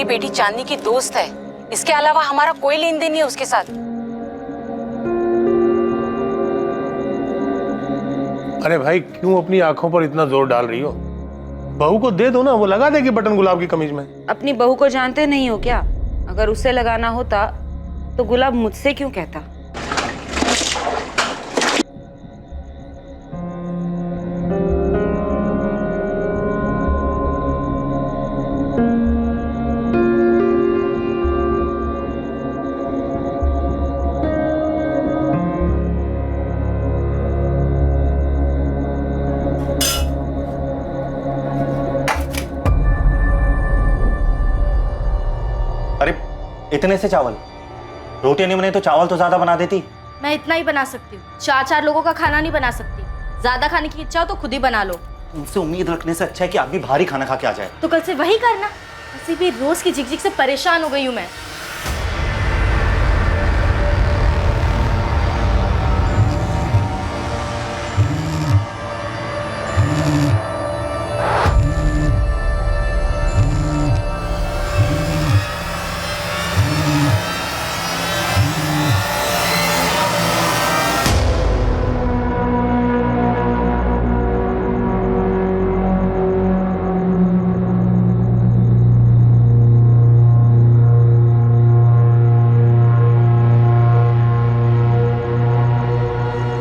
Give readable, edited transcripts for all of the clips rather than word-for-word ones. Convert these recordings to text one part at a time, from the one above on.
बेटी चांदनी की दोस्त है, इसके अलावा हमारा कोई लेन देन नहीं है उसके साथ। अरे भाई क्यों अपनी आंखों पर इतना जोर डाल रही हो? बहू को दे दो ना, वो लगा देगी बटन गुलाब की कमीज में। अपनी बहू को जानते नहीं हो क्या? अगर उसे लगाना होता तो गुलाब मुझसे क्यों कहता? अरे इतने से चावल, रोटी नहीं बने तो चावल तो ज्यादा बना देती। मैं इतना ही बना सकती हूँ, 4-4 लोगों का खाना नहीं बना सकती। ज्यादा खाने की इच्छा हो तो खुद ही बना लो। तुमसे उम्मीद रखने से अच्छा है कि आदमी भारी खाना खा के आ जाए। तो कल से वही करना। वैसे भी रोज की झिकझिक से परेशान हो गई हूँ मैं।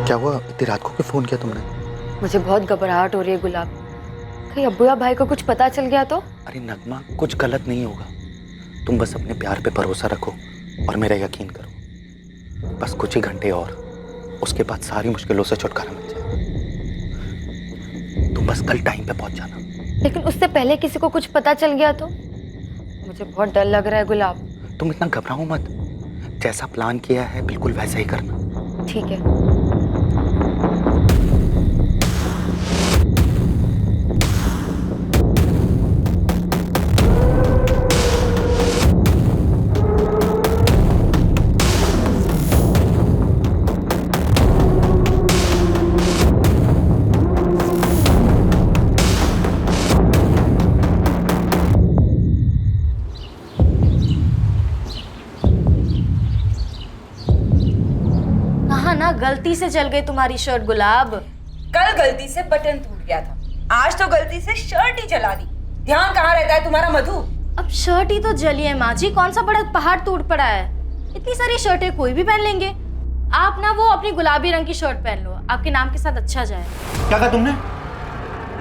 क्या हुआ? इतनी रात को क्यों फोन किया तुमने? मुझे बहुत घबराहट हो रही है गुलाब। कहीं अब्बू या भाई को कुछ पता चल गया तो? अरे नगमा, कुछ गलत नहीं होगा। तुम बस अपने प्यार पे भरोसा रखो और मेरा यकीन करो। बस कुछ ही घंटे और, उसके बाद सारी मुश्किलों से छुटकारा मिल जाए। तुम बस कल टाइम पे पहुंच जाना। लेकिन उससे पहले किसी को कुछ पता चल गया तो? मुझे बहुत डर लग रहा है गुलाब। तुम इतना घबराओ मत, जैसा प्लान किया है बिल्कुल वैसा ही करना। ठीक है। गलती से जल गई तुम्हारी शर्ट गुलाब। कल गलती से बटन टूट गया था, आज तो गलती से शर्ट ही जला दी। ध्यान कहाँ रहता है तुम्हारा मधु? अब शर्ट ही तो जली है माँ जी, कौन सा बड़ा पहाड़ टूट पड़ा है। इतनी सारी शर्टें कोई भी पहन लेंगे। आप ना वो अपनी गुलाबी रंग की शर्ट पहन लो, आपके नाम के साथ अच्छा जाए। क्या कहा तुमने?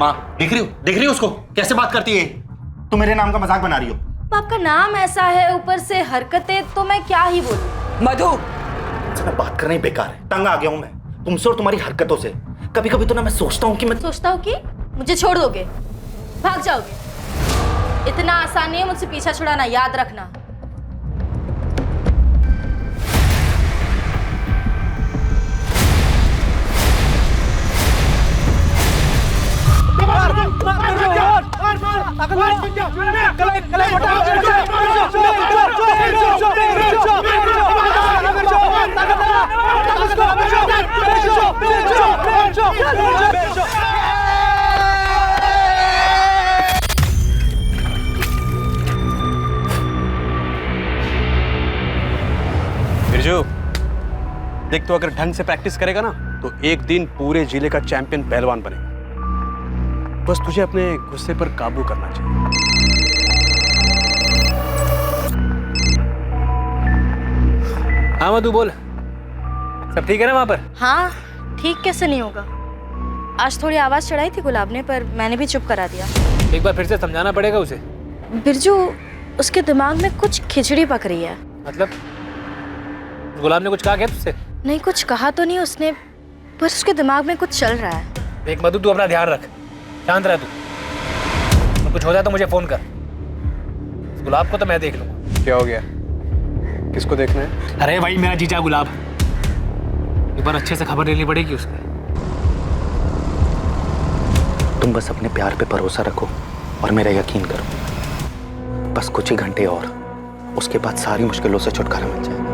माँ देख रही हो उसको कैसे बात करती है? तुम मेरे नाम का मजाक बना रही हो। आपका नाम ऐसा है, ऊपर से हरकतें, तो मैं क्या ही बोलूं। मधु मैं बात करना ही बेकार है, तंग आ गया हूं मैं तुमसे और तुम्हारी हरकतों से। कभी कभी तो ना मैं सोचता हूँ कि मुझे छोड़ दोगे, भाग जाओगे। इतना आसान नहीं है मुझसे पीछा छुड़ाना, याद रखना। बिरजू देख, तो अगर ढंग से प्रैक्टिस करेगा ना तो एक दिन पूरे जिले का चैंपियन पहलवान बनेगा। बस तुझे अपने गुस्से पर काबू करना चाहिए। हाँ मधु बोल, सब ठीक है ना वहां पर? हाँ ठीक कैसे नहीं होगा। आज थोड़ी आवाज चढ़ाई थी गुलाब ने, पर मैंने भी चुप करा दिया। एक बार फिर से समझाना पड़ेगा उसे। बिरजू, उसके दिमाग में कुछ खिचड़ी पक रही है। मतलब गुलाब ने कुछ कहा क्या तुझसे? नहीं, कुछ कहा तो नहीं उसने, बस उसके दिमाग में कुछ चल रहा है। देख मधु, तू अपना ध्यान रख, शांत रह तू। और कुछ हो जाए तो मुझे फोन कर। गुलाब को तो मैं देख लूंगा। क्या हो गया? किसको देखना है? अरे भाई मेरा जीजा गुलाब, एक बार अच्छे से खबर लेनी पड़ेगी उसकी। तुम बस अपने प्यार पे भरोसा रखो और मेरा यकीन करो। बस कुछ ही घंटे और, उसके बाद सारी मुश्किलों से छुटकारा मिल जाएगा।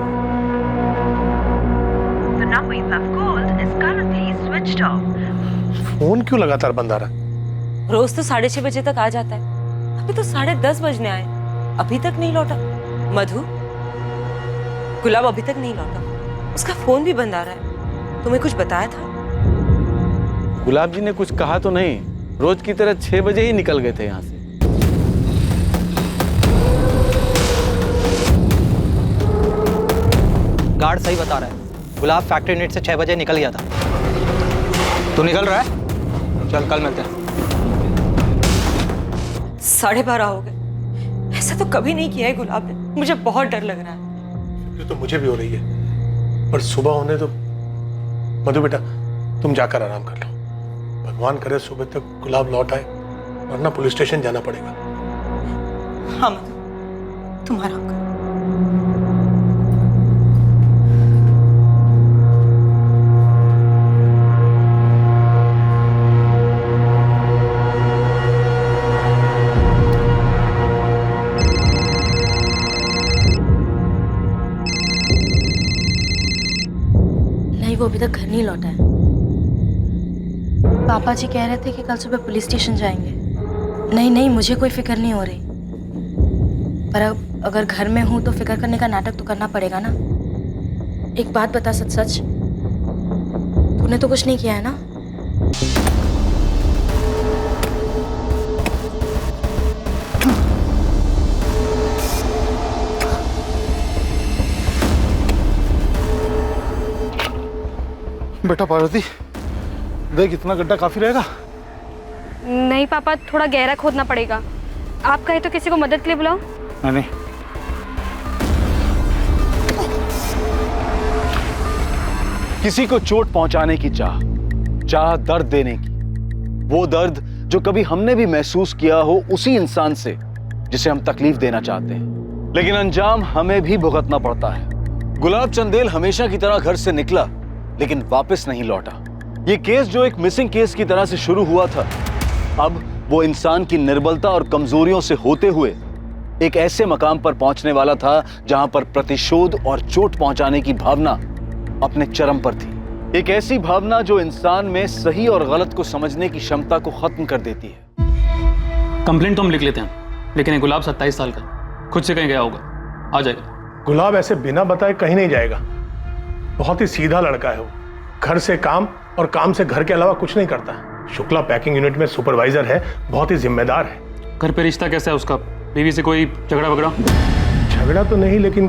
फोन क्यों लगातार बंद आ रहा? रोज तो 6:30 बजे तक आ जाता है, अभी तो 10:30 बजने आए। अभी तक नहीं लौटा? मधु, गुलाब अभी तक नहीं लौटा। उसका फोन भी बंद आ रहा है। तुम्हें कुछ बताया था? गुलाब जी ने कुछ कहा तो नहीं, रोज की तरह 6 बजे ही निकल गए थे यहाँ से। गार्ड सही बता रहा है, गुलाब फैक्ट्री यूनिट से 6 बजे निकल गया था। तू निकल रहा है? चल कल मिलते हैं। 12:30 हो गए। ऐसा तो कभी नहीं किया है गुलाब ने। मुझे बहुत डर लग रहा है। ये तो मुझे भी हो रही है, पर सुबह होने तो। मधु बेटा, तुम जाकर आराम कर लो। भगवान करे सुबह तक गुलाब लौट आए, वरना पुलिस स्टेशन जाना पड़ेगा। हाँ मधु, तुम आराम करो। वो अभी तक घर नहीं लौटा है। पापा जी कह रहे थे कि कल सुबह पुलिस स्टेशन जाएंगे। नहीं नहीं, मुझे कोई फिक्र नहीं हो रही, पर अब अगर घर में हूं तो फिक्र करने का नाटक तो करना पड़ेगा ना। एक बात बता, सच सच तूने तो कुछ नहीं किया है ना? बेटा पार्वती, देख इतना गड्ढा काफी रहेगा। नहीं पापा, थोड़ा गहरा खोदना पड़ेगा। आप कहे तो किसी को मदद के लिए बुलाओ। नहीं, किसी को चोट पहुंचाने की चाह दर्द देने की, वो दर्द जो कभी हमने भी महसूस किया हो उसी इंसान से जिसे हम तकलीफ देना चाहते हैं, लेकिन अंजाम हमें भी भुगतना पड़ता है। गुलाब चंदेल हमेशा की तरह घर से निकला, लेकिन वापस नहीं लौटा। ये केस जो एक मिसिंग केस की तरह से शुरू हुआ था, अब वो इंसान की निर्बलता और कमजोरियों से होते हुए एक ऐसे मकाम पर पहुंचने वाला था जहां पर प्रतिशोध और चोट पहुंचाने की भावना अपने चरम पर थी। एक ऐसी भावना जो इंसान में सही और गलत को समझने की क्षमता को खत्म कर देती है। कंप्लेंट तो हम लिख लेते हैं, लेकिन ये गुलाब 27 साल का खुद से कहीं गया होगा, आ जाएगा। गुलाब ऐसे बिना बताए कहीं नहीं जाएगा। बहुत ही सीधा लड़का है वो। घर से काम और काम से घर के अलावा कुछ नहीं करता। शुक्ला पैकिंग यूनिट में सुपरवाइजर है, बहुत ही जिम्मेदार है। घर पे रिश्ता कैसा है उसका? बीवी से कोई झगड़ा वगड़ा? झगड़ा तो नहीं, लेकिन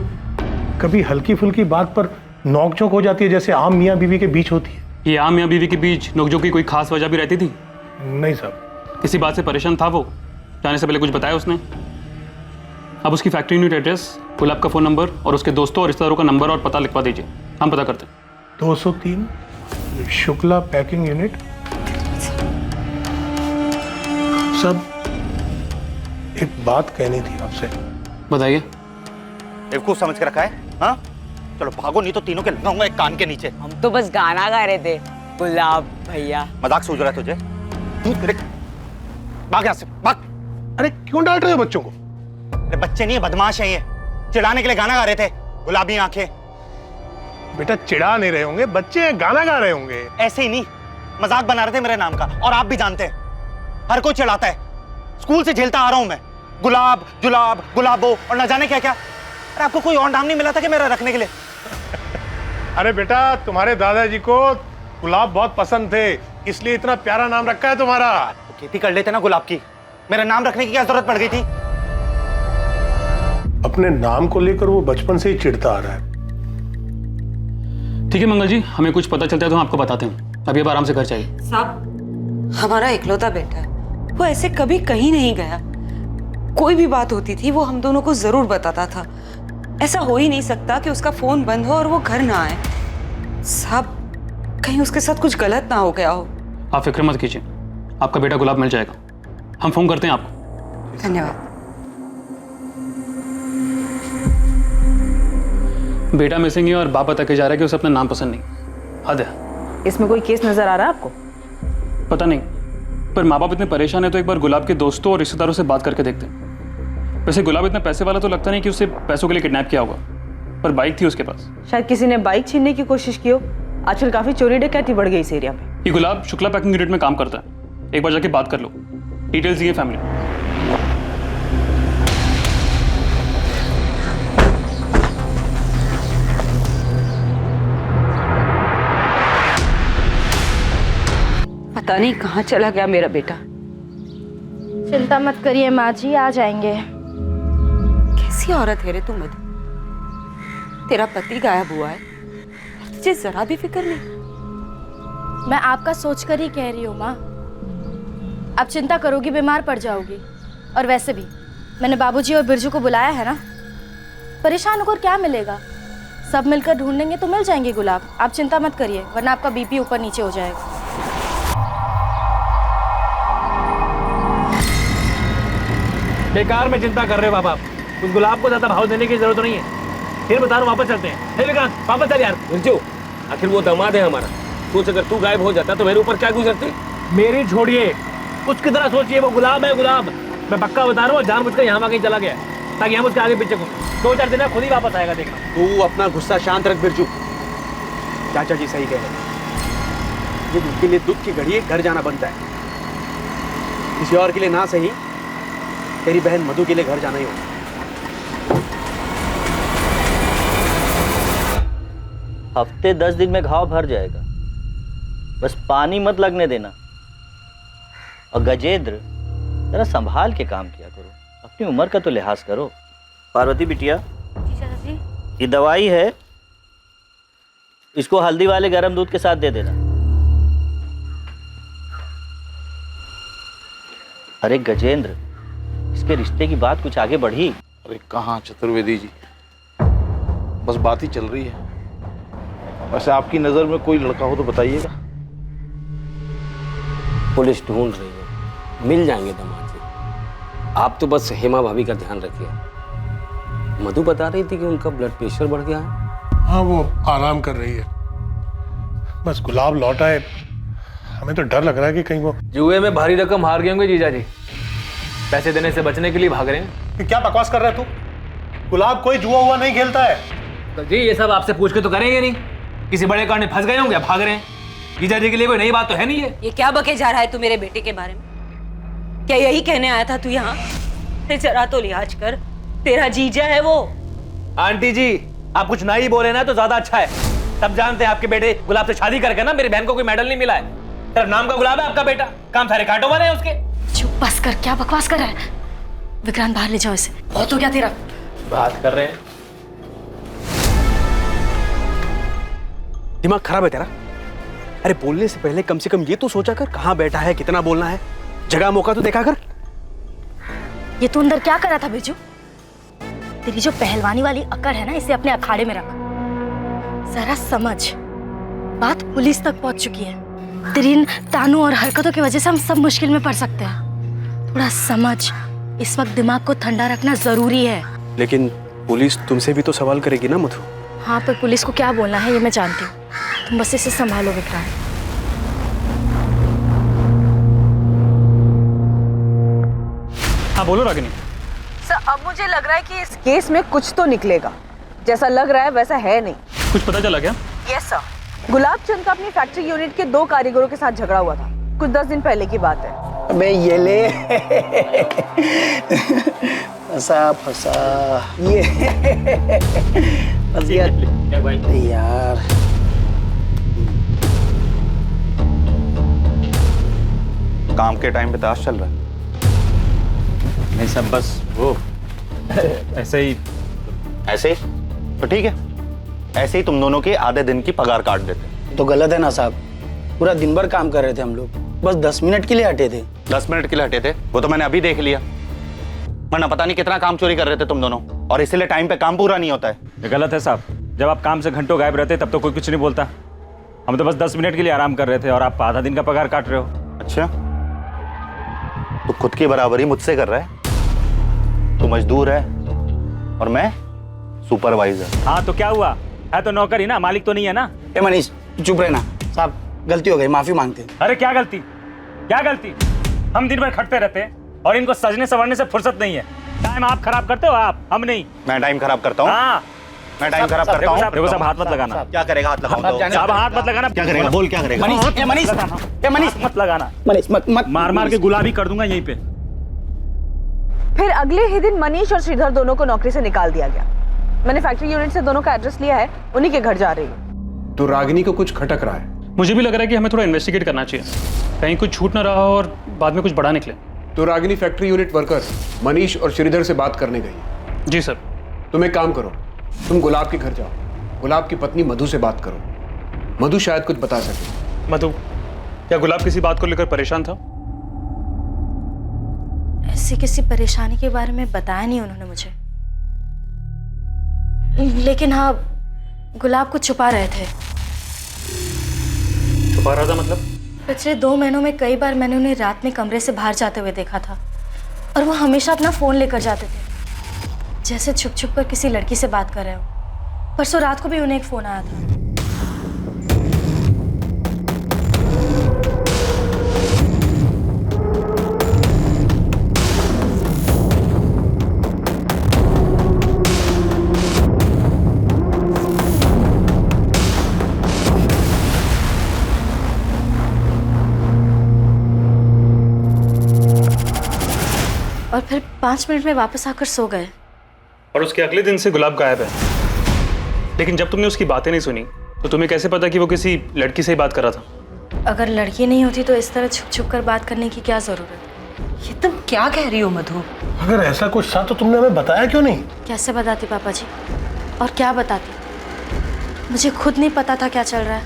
कभी हल्की फुल्की बात पर नोकझोंक हो जाती है, जैसे आम मियाँ बीवी के बीच होती है। ये आम मियाँ बीवी के बीच नोकझोंक की कोई खास वजह भी रहती थी? नहीं साहब। किसी बात से परेशान था वो? जाने से पहले कुछ बताया उसने? अब उसकी फैक्ट्री यूनिट एड्रेस, गुलाब का फोन नंबर और उसके दोस्तों और रिश्तेदारों का नंबर और पता लिखवा दीजिए, हम पता करते हैं। 203 शुक्ला पैकिंग यूनिट। सब एक बात कहनी थी आपसे। बताइए। बेवकूफ समझ के रखा है? हाँ, चलो भागो, नहीं तो तीनों के लगाऊंगा एक कान के नीचे। हम तो बस गाना गा रहे थे गुलाब भैया। मजाक सूझ रहा है तुझे? भाग यहाँ से, भाग। अरे क्यों डांट रहे हो बच्चों को? अरे बच्चे नहीं है, बदमाश है ये। चिढ़ाने के लिए गाना गा रहे थे, गुलाबी आंखें। बेटा चिढ़ा नहीं रहे होंगे, बच्चे हैं, गाना गा रहे होंगे। ऐसे ही नहीं, मजाक बना रहे थे मेरे नाम का, और आप भी जानते हैं हर कोई चिढ़ाता है। स्कूल से झेलता आ रहा हूं मैं, गुलाब जुलाब गुलाबो और न जाने क्या क्या। अरे आपको कोई और नाम नहीं मिला था कि मेरा रखने के लिए? अरे बेटा, तुम्हारे दादाजी को गुलाब बहुत पसंद थे, इसलिए इतना प्यारा नाम रखा है तुम्हारा। तो खेती कर लेते ना गुलाब की, मेरा नाम रखने की क्या जरूरत पड़ गई थी? अपने नाम को लेकर वो बचपन से ही चिढ़ता आ रहा है। ठीक है मंगल जी, हमें कुछ पता चलता है तो हम आपको बताते हैं। अभी अब आराम से घर चाहिए। साहब, हमारा इकलौता बेटा है, वो ऐसे कभी कहीं नहीं गया। कोई भी बात होती थी वो हम दोनों को जरूर बताता था। ऐसा हो ही नहीं सकता कि उसका फोन बंद हो और वो घर ना आए। साहब, कहीं उसके साथ कुछ गलत ना हो गया हो। आप फिक्र मत कीजिए, आपका बेटा गुलाब मिल जाएगा। हम फोन करते हैं आपको। धन्यवाद। बेटा मिसिंग है और बाप बता के जा रहा है कि उसे अपना नाम पसंद नहीं। हद है। इसमें कोई केस नजर आ रहा है आपको? पता नहीं, पर माँ बाप इतने परेशान है तो एक बार गुलाब के दोस्तों और रिश्तेदारों से बात करके देखते हैं। वैसे गुलाब इतना पैसे वाला तो लगता नहीं कि उसे पैसों के लिए किडनैप किया होगा, पर बाइक थी उसके पास। शायद किसी ने बाइक छीनने की कोशिश की हो। आजकल काफी चोरी डकैती बढ़ गई इस एरिया में। ये गुलाब शुक्ला पैकिंग यूनिट में काम करता है, एक बार जाके बात कर लो। डिटेल्स दिए फैमिली। पता नहीं कहाँ चला गया मेरा बेटा। चिंता मत करिए माँ जी, आ जाएंगे। कैसी औरत है रे तू मधु? तेरा पति गायब हुआ है, तुझे जरा भी फिक्र नहीं। मैं आपका सोच कर ही कह रही हूँ माँ। आप चिंता करोगी बीमार पड़ जाओगी। और वैसे भी मैंने बाबूजी और बिरजू को बुलाया है ना, परेशान होकर क्या मिलेगा? सब मिलकर ढूंढेंगे तो मिल जाएंगे गुलाब। आप चिंता मत करिए, वरना आपका बीपी ऊपर नीचे हो जाएगा। बेकार में चिंता कर रहे हो बाबा। उस गुलाब को ज्यादा भाव देने की जरूरत नहीं है। फिर बता रहा हूँ, वापस चलते हैं। हे विक्रांत, वापस चल यार। बिरजू, आखिर वो दामाद है हमारा। सोच अगर तू गायब हो जाता तो मेरे ऊपर क्या गुजरती। मेरी छोड़िए, उसकी तरह सोचिए। वो गुलाब है, गुलाब। मैं पक्का बता रहा हूँ, जानबूझकर यहाँ कहीं चला गया ताकि हम उसके आगे पीछे घूमें। 2-4 दिन में खुद ही वापस आएगा, देखना। तू अपना गुस्सा शांत रख बिरजू। चाचा जी सही कह रहे हैं। ये दुख के लिए दुख की घड़ी है, घर जाना बनता है। किसी और के लिए ना सही, तेरी बहन मधु के लिए घर जाना ही होगा। हफ्ते 10 दिन में घाव भर जाएगा, बस पानी मत लगने देना। और गजेंद्र, जरा संभाल के काम किया करो, अपनी उम्र का तो लिहाज करो। पार्वती बिटिया, जी चाचा जी। ये दवाई है, इसको हल्दी वाले गर्म दूध के साथ दे देना। अरे गजेंद्र, इसके रिश्ते की बात कुछ आगे बढ़ी? अरे कहाँ चतुर्वेदी जी, बस बात ही चल रही है। वैसे आपकी नजर में कोई लड़का हो तो बताइएगा। पुलिस ढूंढ रही है, मिल जाएंगे दामाद जी। आप तो बस हेमा भाभी का ध्यान रखिए। मधु बता रही थी कि उनका ब्लड प्रेशर बढ़ गया है। हाँ, वो आराम कर रही है। बस गुलाब लौटा है, हमें तो डर लग रहा है कि कहीं वो जुए में भारी रकम हार गए होंगे जीजा जी, पैसे देने से बचने के लिए भाग रहे हैं। क्या बकवास कर रहा है तू? गुलाब कोई जुआ हुआ नहीं खेलता है। तो जी ये सब आपसे पूछ के तो करेंगे नहीं। किसी बड़े कारण में फंस गए होंगे, भाग रहे हैं। जीजा जी के लिए कोई नई बात तो है नहीं है। ये क्या बके जा रहा है तू मेरे बेटे के बारे में? क्या यही कहने आया था तू यहाँ? जरा तो लिहाज कर, तेरा जीजा है वो। आंटी जी, आप कुछ ना ही बोले ना तो ज्यादा अच्छा है। सब जानते हैं आपके बेटे गुलाब से शादी करके ना मेरी बहन को कोई मेडल नहीं मिला है। सिर्फ नाम का गुलाब है आपका बेटा, काम सारे कांटों वाले हैं उसके। चुप बस कर, क्या बकवास कर रहा है? विक्रांत बाहर ले जाओ इसे, बहुत हो गया तेरा। बात कर रहे हैं। दिमाग खराब है तेरा? अरे बोलने से पहले कम से कम ये तो सोचा कर, कहाँ बैठा है, कितना बोलना है। जगह मौका तो देखा कर। ये तू अंदर क्या कर रहा था बिरजू? तेरी जो पहलवानी वाली अकड़ है ना, इसे अपने अखाड़े में रख। जरा समझ, बात पुलिस तक पहुंच चुकी है। तेरी इन तानों और हरकतों की वजह से हम सब मुश्किल में पड़ सकते हैं। थोड़ा समझ, इस वक्त दिमाग को ठंडा रखना जरूरी है। लेकिन पुलिस तुमसे भी तो सवाल करेगी ना मधु। हाँ, पर पुलिस को क्या बोलना है ये मैं जानती हूँ। तुम बस इसे संभालो विक्रांत। हाँ बोलो रागिनी। सर, अब मुझे लग रहा है कि इस केस में कुछ तो निकलेगा। जैसा लग रहा है वैसा है नहीं। कुछ पता चला क्या? Yes sir. गुलाब चंद का अपनी फैक्ट्री यूनिट के 2 कारीगरों के साथ झगड़ा हुआ था, कुछ 10 दिन पहले की बात है। अबे ये ले फंसा फंसा ये फंस गया यार। काम के टाइम पे ताश चल रहा है। नहीं सब बस वो ऐसे ही तो ठीक है, ऐसे ही तुम दोनों के आधे दिन की पगार काट देते। तो गलत है ना साहब, पूरा दिन भर काम कर रहे थे हम लोग, बस 10 मिनट के लिए हटे थे। 10 मिनट के लिए हटे थे, वो तो मैंने अभी देख लिया। वरना पता नहीं कितना काम चोरी कर रहे थे तुम दोनों, और इसीलिए टाइम पे काम पूरा नहीं होता है। ये गलत है साहब। जब आप काम से घंटों गायब रहते तब तो कोई कुछ नहीं बोलता। हम तो बस 10 मिनट के लिए आराम कर रहे थे और आप आधा दिन का पगार काट रहे हो। अच्छा, तो खुद की बराबरी मुझसे कर रहा है। तू मजदूर है और मैं सुपरवाइजर। हाँ तो क्या हुआ, है तो नौकर ही ना, मालिक तो नहीं है ना। ए मनीष चुप रहना, साहब गलती हो गई, माफी मांगते हैं। अरे क्या गलती, क्या गलती? हम दिन भर खटते रहते हैं और इनको सजने संवरने से फुर्सत नहीं है। टाइम आप खराब करते हो, आप, हम नहीं। मैं टाइम खराब करता हूँ? हाँ मैं टाइम खराब करता हूँ। देखो साहब, हाथ मत लगाना। क्या करेगा हाथ लगाऊंगा? साहब हाथ मत लगाना। क्या करेगा? बोल क्या करेगा? मनीष मत लगाना। मनीष मत मार मार के गुलाबी कर दूंगा यहीं पे। फिर अगले ही दिन मनीष और श्रीधर दोनों को नौकरी से निकाल दिया गया। मैंने फैक्ट्री यूनिट से दोनों का एड्रेस लिया है, उन्हीं के घर जा रही हूँ। तो रागिनी को कुछ खटक रहा है। मुझे भी लग रहा है कि हमें थोड़ा इन्वेस्टिगेट करना चाहिए, कहीं कुछ छूट ना रहा हो और बाद में कुछ बड़ा निकले। तो Ragini factory unit workers Manish और श्रीधर से बात करने गई। जी सर। तुम एक काम करो, तुम गुलाब के घर जाओ, गुलाब की पत्नी मधु से बात करो, मधु शायद कुछ बता सके। मधु, क्या गुलाब किसी बात को लेकर परेशान था? ऐसी किसी परेशानी के बारे में बताया नहीं उन्होंने मुझे, लेकिन हाँ गुलाब को छुपा रहे थे। छुपा रहा था मतलब? पिछले 2 महीनों में कई बार मैंने उन्हें रात में कमरे से बाहर जाते हुए देखा था और वो हमेशा अपना फोन लेकर जाते थे, जैसे छुप छुप कर किसी लड़की से बात कर रहे हो। परसों रात को भी उन्हें एक फोन आया था। और फिर 5 मिनट में वापस आकर सो गए। और उसके अगले दिन से गुलाब गायब है। लेकिन जब तुमने उसकी बातें नहीं सुनी तो तुम्हें कैसे पता कि वो किसी लड़की से ही बात कर रहा था? अगर लड़की नहीं होती तो इस तरह छुप छुप कर बात करने की क्या जरूरत? ये तुम क्या कह रही हो मधु? अगर ऐसा कुछ था तो तुमने हमें बताया क्यों नहीं? कैसे बताती पापा जी, और क्या बताती? मुझे खुद नहीं पता था क्या चल रहा है,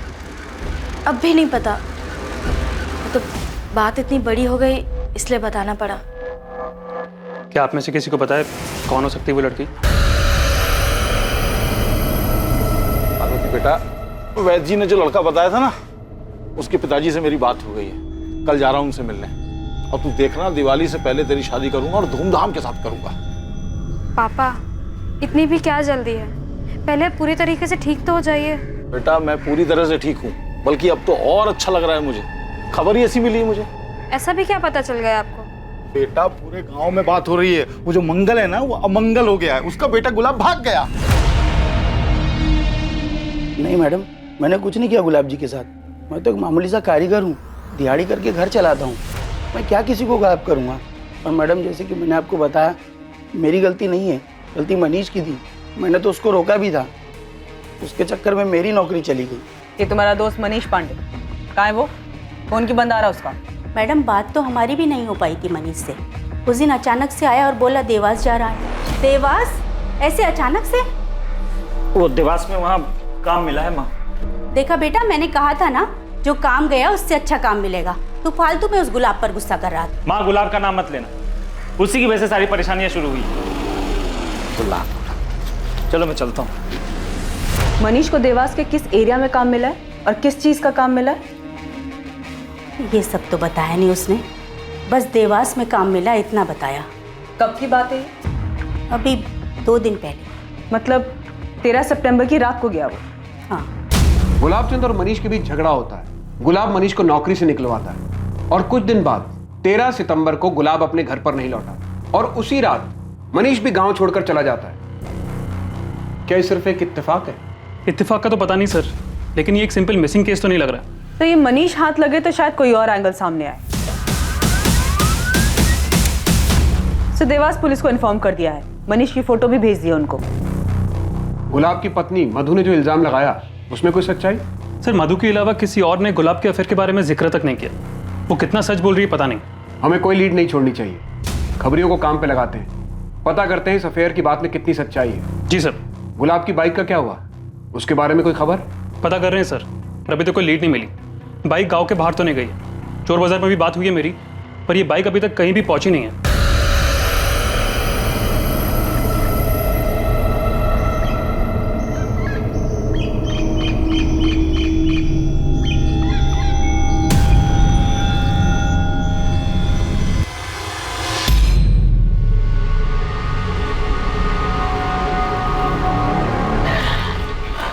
अब भी नहीं पता। तो बात इतनी बड़ी हो गई इसलिए बताना पड़ा। क्या आप में से किसी को पता है कौन हो सकती है वो लड़की? पार्वती बेटा, वैद्य जी ने जो लड़का बताया था ना, उसके पिताजी से मेरी बात हो गई है। कल जा रहा हूँ उनसे मिलने, और तू देखना दिवाली से पहले तेरी शादी करूंगा और धूमधाम के साथ करूंगा। पापा इतनी भी क्या जल्दी है, पहले पूरी तरीके से ठीक तो हो जाइए। बेटा मैं पूरी तरह से ठीक हूँ, बल्कि अब तो और अच्छा लग रहा है मुझे। खबर ही ऐसी मिली है मुझे। ऐसा भी क्या पता चल गया आपको? बेटा पूरे गांव में बात हो रही है, वो जो मंगल है ना वो अमंगल हो गया है, उसका बेटा गुलाब भाग गया। नहीं मैडम, मैंने कुछ नहीं किया गुलाब जी के साथ। मैं तो एक मामूली सा कारीगर हूँ, दिहाड़ी करके घर चलाता हूँ। मैं क्या किसी को गायब करूँगा? और मैडम जैसे कि मैंने आपको बताया, मेरी गलती नहीं है, गलती मनीष की थी। मैंने तो उसको रोका भी था, उसके चक्कर में मेरी नौकरी चली गई। ये तुम्हारा दोस्त मनीष पांडे कहाँ है? वो फोन की बंद आ रहा उसका। मैडम बात तो हमारी भी नहीं हो पाई थी मनीष से। उस दिन अचानक से आया और बोला देवास जा रहा है। देवास? ऐसे अचानक से? वो देवास में वहाँ काम मिला है माँ। देखा बेटा, मैंने कहा था ना, जो काम गया उससे अच्छा काम मिलेगा। तू फालतू में उस गुलाब पर गुस्सा कर रहा था। माँ गुलाब का नाम मत लेना, उसी की वजह से सारी परेशानियां शुरू हुई। गुलाब, चलो मैं चलता हूँ। मनीष को देवास के किस एरिया में काम मिला है और किस चीज का काम मिला है? ये सब तो बताया नहीं उसने, बस देवास में काम मिला इतना बताया। कब की बात है? अभी 2 दिन पहले। मतलब 13 सितंबर की रात को गया वो? हाँ। गुलाब चंद और मनीष के बीच झगड़ा होता है। गुलाब मनीष को नौकरी से निकलवाता है और कुछ दिन बाद 13 सितंबर को गुलाब अपने घर पर नहीं लौटा और उसी रात मनीष भी गांव छोड़कर चला जाता है। क्या ये सिर्फ एक इत्तेफाक है? इत्तेफाक का तो पता नहीं सर, लेकिन ये एक सिंपल मिसिंग केस तो नहीं लग रहा। तो ये मनीष हाथ लगे तो शायद कोई और एंगल सामने आए। तो देवास पुलिस को इन्फॉर्म कर दिया है, मनीष की फोटो भी भेज दी है उनको। गुलाब की पत्नी मधु ने जो इल्जाम लगाया उसमें कोई सच्चाई? सर मधु के अलावा किसी और ने गुलाब के अफेयर के बारे में जिक्र तक नहीं किया। वो कितना सच बोल रही है पता नहीं। हमें कोई लीड नहीं छोड़नी चाहिए, खबरियों को काम पे लगाते हैं, पता करते हैं इस अफेयर की बात में कितनी सच्चाई है। जी सर। गुलाब की बाइक का क्या हुआ, उसके बारे में कोई खबर? पता कर रहे हैं सर, अभी तो कोई लीड नहीं मिली। बाइक गांव के बाहर तो नहीं गई है, चोर बाजार में भी बात हुई है मेरी, पर ये बाइक अभी तक कहीं भी पहुंची नहीं है।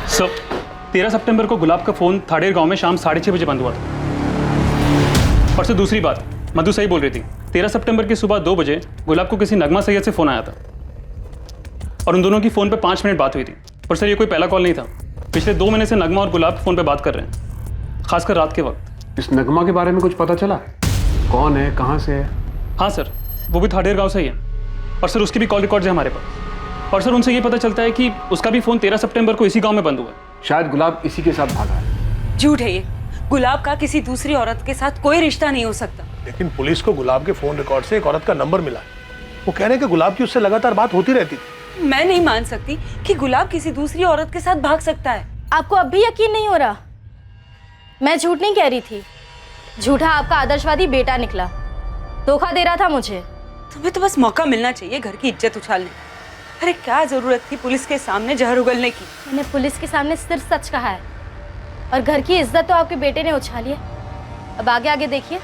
सर 13 सितंबर को गुलाब का फोन थाड़ेर गांव में शाम 6:30 बजे बंद हुआ था। और से दूसरी बात, मधु सही बोल रही थी, 13 सितंबर की सुबह 2 बजे गुलाब को किसी नगमा सैयद से फोन आया था और उन दोनों की फोन पे 5 मिनट बात हुई थी। पर सर ये कोई पहला कॉल नहीं था, पिछले 2 महीने से नगमा और गुलाब फोन पे बात कर रहे हैं, खासकर रात के वक्त। इस नगमा के बारे में कुछ पता चला? कौन है, कहाँ से है? हाँ सर, वो भी थाड़ेर गाँव से ही है और सर उसकी भी कॉल रिकॉर्ड्स है हमारे पास। और सर उनसे ये पता चलता है कि उसका भी फोन 13 सितंबर को इसी गांव में बंद हुआ है। शायद गुलाब इसी के साथ भागा है। झूठ है ये, गुलाब का किसी दूसरी औरत के साथ कोई रिश्ता नहीं हो सकता। लेकिन पुलिस को गुलाब के फोन रिकॉर्ड से एक औरत का नंबर मिला। वो कह रहे हैं कि गुलाब की उससे लगातार बात होती रहती थी। मैं नहीं मान सकती कि गुलाब किसी दूसरी औरत के साथ भाग सकता है। आपको अब भी यकीन नहीं हो रहा? मैं झूठ नहीं कह रही थी, झूठा आपका आदर्शवादी बेटा निकला, धोखा दे रहा था मुझे। तुम्हें तो बस मौका मिलना चाहिए घर की इज्जत उछालने। अरे क्या जरूरत थी पुलिस के सामने जहर उगलने की? मैंने पुलिस के सामने सिर्फ सच कहा है और घर की इज्जत तो आपके बेटे ने उछाली है। अब आगे आगे देखिए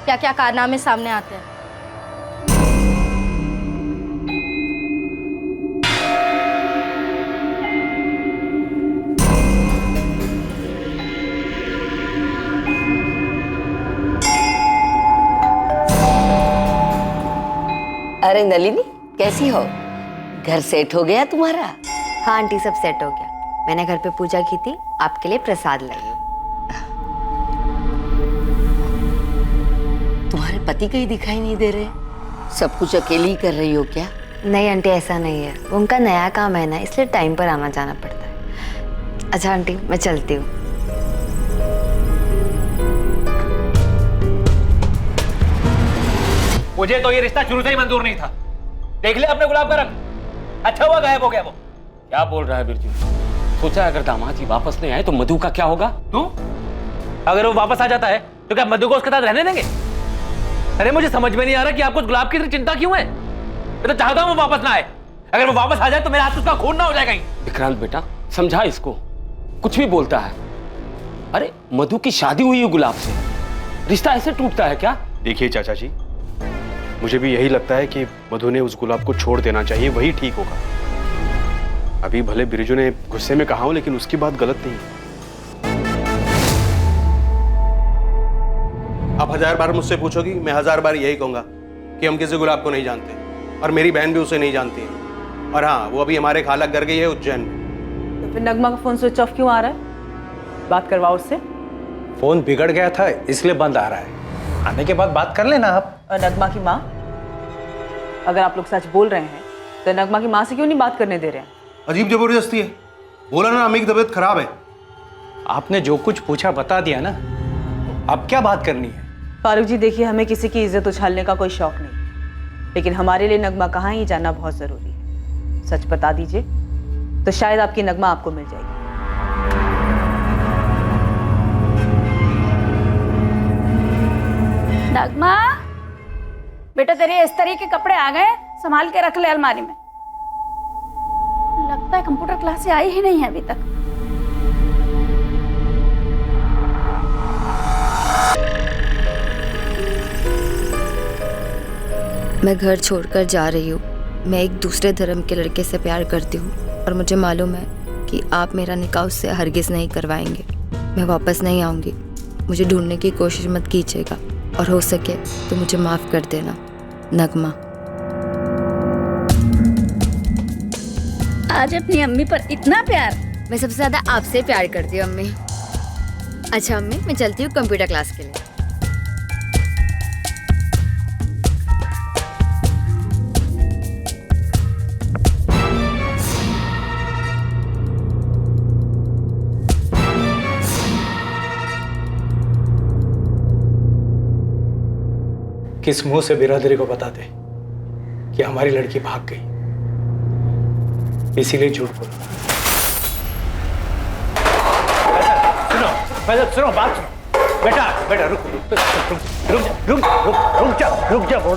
क्या क्या कारनामे सामने आते हैं। अरे नलिनी, कैसी हो? घर सेट हो गया तुम्हारा? हाँ आंटी, सब सेट हो गया। मैंने घर पे पूजा की थी, आपके लिए प्रसाद लाई हूँ। तुम्हारे पति कहीं दिखाई नहीं दे रहे? सब कुछ अकेली ही कर रही हो क्या? नहीं आंटी, ऐसा नहीं है, उनका नया काम है ना, इसलिए टाइम पर आना जाना पड़ता है। अच्छा आंटी, मैं चलती हूँ। मुझे तो ये रिश्ता शुरू से ही मंजूर नहीं था। देख ले अपने गुलाब का रंग, अच्छा हुआ गायब हो गया वो। क्या बोल रहा है बिरजू? सोचा अगर दामाद जी वापस नहीं आए तो मधु का क्या होगा? तू अगर वो वापस आ जाता है तो क्या मधु को उसके साथ रहने देंगे? अरे मुझे समझ में नहीं आ रहा कि आपको गुलाब की चिंता क्यों है। मैं तो चाहता हूं वो वापस ना आए। अगर वो वापस आ जाए तो मेरे हाथ से उसका खून ना हो जाए कहीं। विक्रांत बेटा, समझा इसको, कुछ भी बोलता है। अरे मधु की शादी हुई है गुलाब से, रिश्ता ऐसे टूटता है क्या? देखिए चाचा जी, मुझे भी यही लगता है कि मधु ने उस गुलाब को छोड़ देना चाहिए, वही ठीक होगा। अभी भले बिरजू ने गुस्से में कहा हो, लेकिन उसकी बात गलत नहीं। आप 1000 बार मुझसे पूछोगी, मैं 1000 बार यही कहूंगा कि हम किसी गुलाब को नहीं जानते और मेरी बहन भी उसे नहीं जानती है। और हाँ, वो अभी हमारे खाला घर गई है उज्जैन में। तो फिर नगमा का फोन स्विच ऑफ क्यों आ रहा है? बात करवाओ उससे। फोन बिगड़ गया था इसलिए बंद आ रहा है, आने के बाद बात कर लेना आप। और नगमा की माँ, अगर आप लोग सच बोल रहे हैं तो नगमा की माँ से क्यों नहीं बात करने दे रहे हैं? अजीब जबरदस्ती है। बोला ना अम्मी की तबीयत खराब है। आपने जो कुछ पूछा बता दिया ना, अब क्या बात करनी है? फारूक जी देखिए, हमें किसी की इज्जत उछालने का कोई शौक नहीं, लेकिन हमारे लिए नगमा कहाँ ही जानना बहुत जरूरी है। सच बता दीजिए तो शायद आपकी नगमा आपको मिल जाएगी। नगमा बेटा, तेरे इस तरह के कपड़े आ गए, संभाल के रख ले अलमारी में। लगता है कंप्यूटर क्लास से आई ही नहीं है अभी तक। मैं घर छोड़कर जा रही हूँ। मैं एक दूसरे धर्म के लड़के से प्यार करती हूँ और मुझे मालूम है कि आप मेरा निकाह उससे हरगिज़ नहीं करवाएंगे। मैं वापस नहीं आऊँगी, मुझे ढूंढने की कोशिश मत कीजिएगा और हो सके तो मुझे माफ़ कर देना। नगमा। आज अपनी अम्मी पर इतना प्यार? मैं सबसे ज़्यादा आपसे प्यार करती हूँ अम्मी। अच्छा अम्मी, मैं चलती हूँ कंप्यूटर क्लास के लिए। किस मुंह से बिरादरी को बताते कि हमारी लड़की भाग गई, इसीलिए झूठ बोला। सुनो बात सुनो। बेटा रुक जा बोल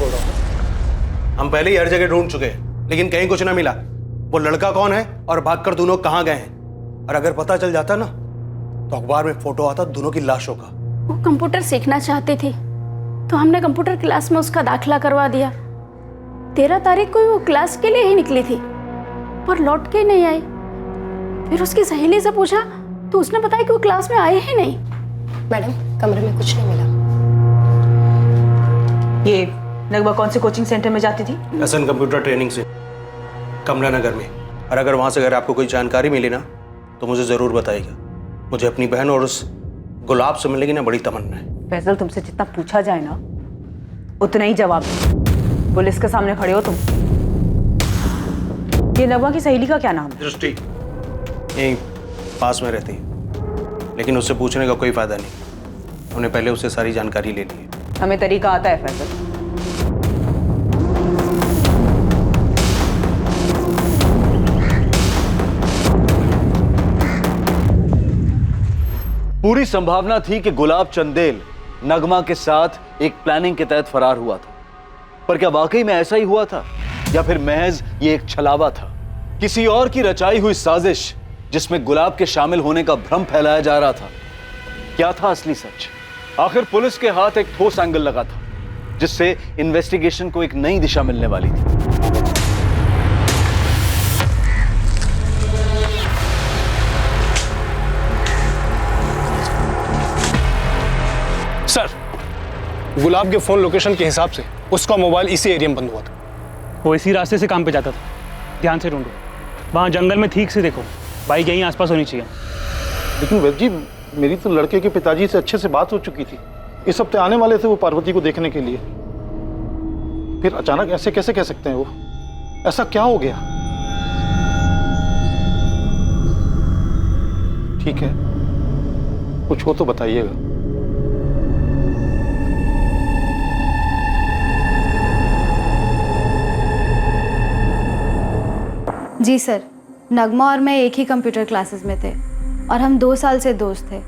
रहा हूँ। हम पहले ही हर जगह ढूंढ चुके हैं, लेकिन कहीं कुछ ना मिला। वो लड़का कौन है और भागकर दोनों कहाँ गए हैं, और अगर पता चल जाता ना तो अखबार में फोटो आता दोनों की लाशों का। वो कंप्यूटर सीखना चाहती थी तो हमने कंप्यूटर क्लास में उसका दाखिला करवा दिया। 13 तारीख को वो क्लास के लिए ही निकली थी पर लौट के नहीं आई। फिर उसकी सहेली से पूछा तो उसने बताया कि वो क्लास में आए ही नहीं। मैडम, कमरे में कुछ नहीं मिला। ये नगमा कौन से कोचिंग सेंटर में जाती थी? एसएन कंप्यूटर ट्रेनिंग से, कमला नगर में। और अगर वहां से अगर आपको कोई जानकारी मिली ना तो मुझे जरूर बताइएगा। मुझे अपनी बहन और उस गुलाब से मिलने की ना बड़ी तमन्ना है। फैजल, तुमसे जितना पूछा जाए ना उतना ही जवाब दो। पुलिस के सामने खड़े हो तुम। ये नगमा की सहेली का क्या नाम है? दृष्टि, यहीं पास में रहती है। लेकिन उससे पूछने का कोई फायदा नहीं। हमने पहले उससे सारी जानकारी ले ली है। हमें तरीका आता है फैजल। पूरी संभावना थी कि गुलाब चंदेल नगमा के साथ एक प्लानिंग के तहत फरार हुआ था, पर क्या वाकई में ऐसा ही हुआ था या फिर महज ये एक छलावा था, किसी और की रचाई हुई साजिश जिसमें गुलाब के शामिल होने का भ्रम फैलाया जा रहा था? क्या था असली सच? आखिर पुलिस के हाथ एक ठोस एंगल लगा था जिससे इन्वेस्टिगेशन को एक नई दिशा मिलने वाली थी। सर, गुलाब के फोन लोकेशन के हिसाब से उसका मोबाइल इसी एरिया में बंद हुआ था। वो इसी रास्ते से काम पे जाता था। ध्यान से ढूंढो, वहाँ जंगल में ठीक से देखो, बाइक यहीं आसपास होनी चाहिए। लेकिन वैद्य जी, मेरी तो लड़के के पिताजी से अच्छे से बात हो चुकी थी। इस हफ्ते आने वाले थे वो पार्वती को देखने के लिए। फिर अचानक ऐसे कैसे कह सकते हैं? वो ऐसा क्या हो गया? ठीक है, कुछ हो तो बताइएगा। जी सर, नगमा और मैं एक ही कंप्यूटर क्लासेस में थे और हम 2 साल से दोस्त थे।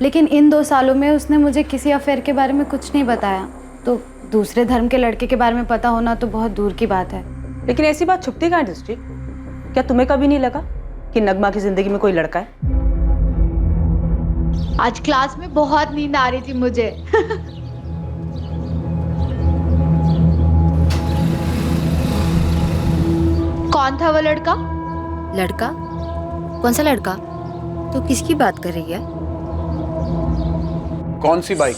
लेकिन इन 2 सालों में उसने मुझे किसी अफेयर के बारे में कुछ नहीं बताया, तो दूसरे धर्म के लड़के के बारे में पता होना तो बहुत दूर की बात है। लेकिन ऐसी बात छुपती कहाँ दृष्टि? क्या तुम्हें कभी नहीं लगा कि नगमा की जिंदगी में कोई लड़का है? आज क्लास में बहुत नींद आ रही थी मुझे। कौन था वो लड़का? लड़का? कौन सा लड़का? तो किसकी बात कर रही है? कौन सी बाइक?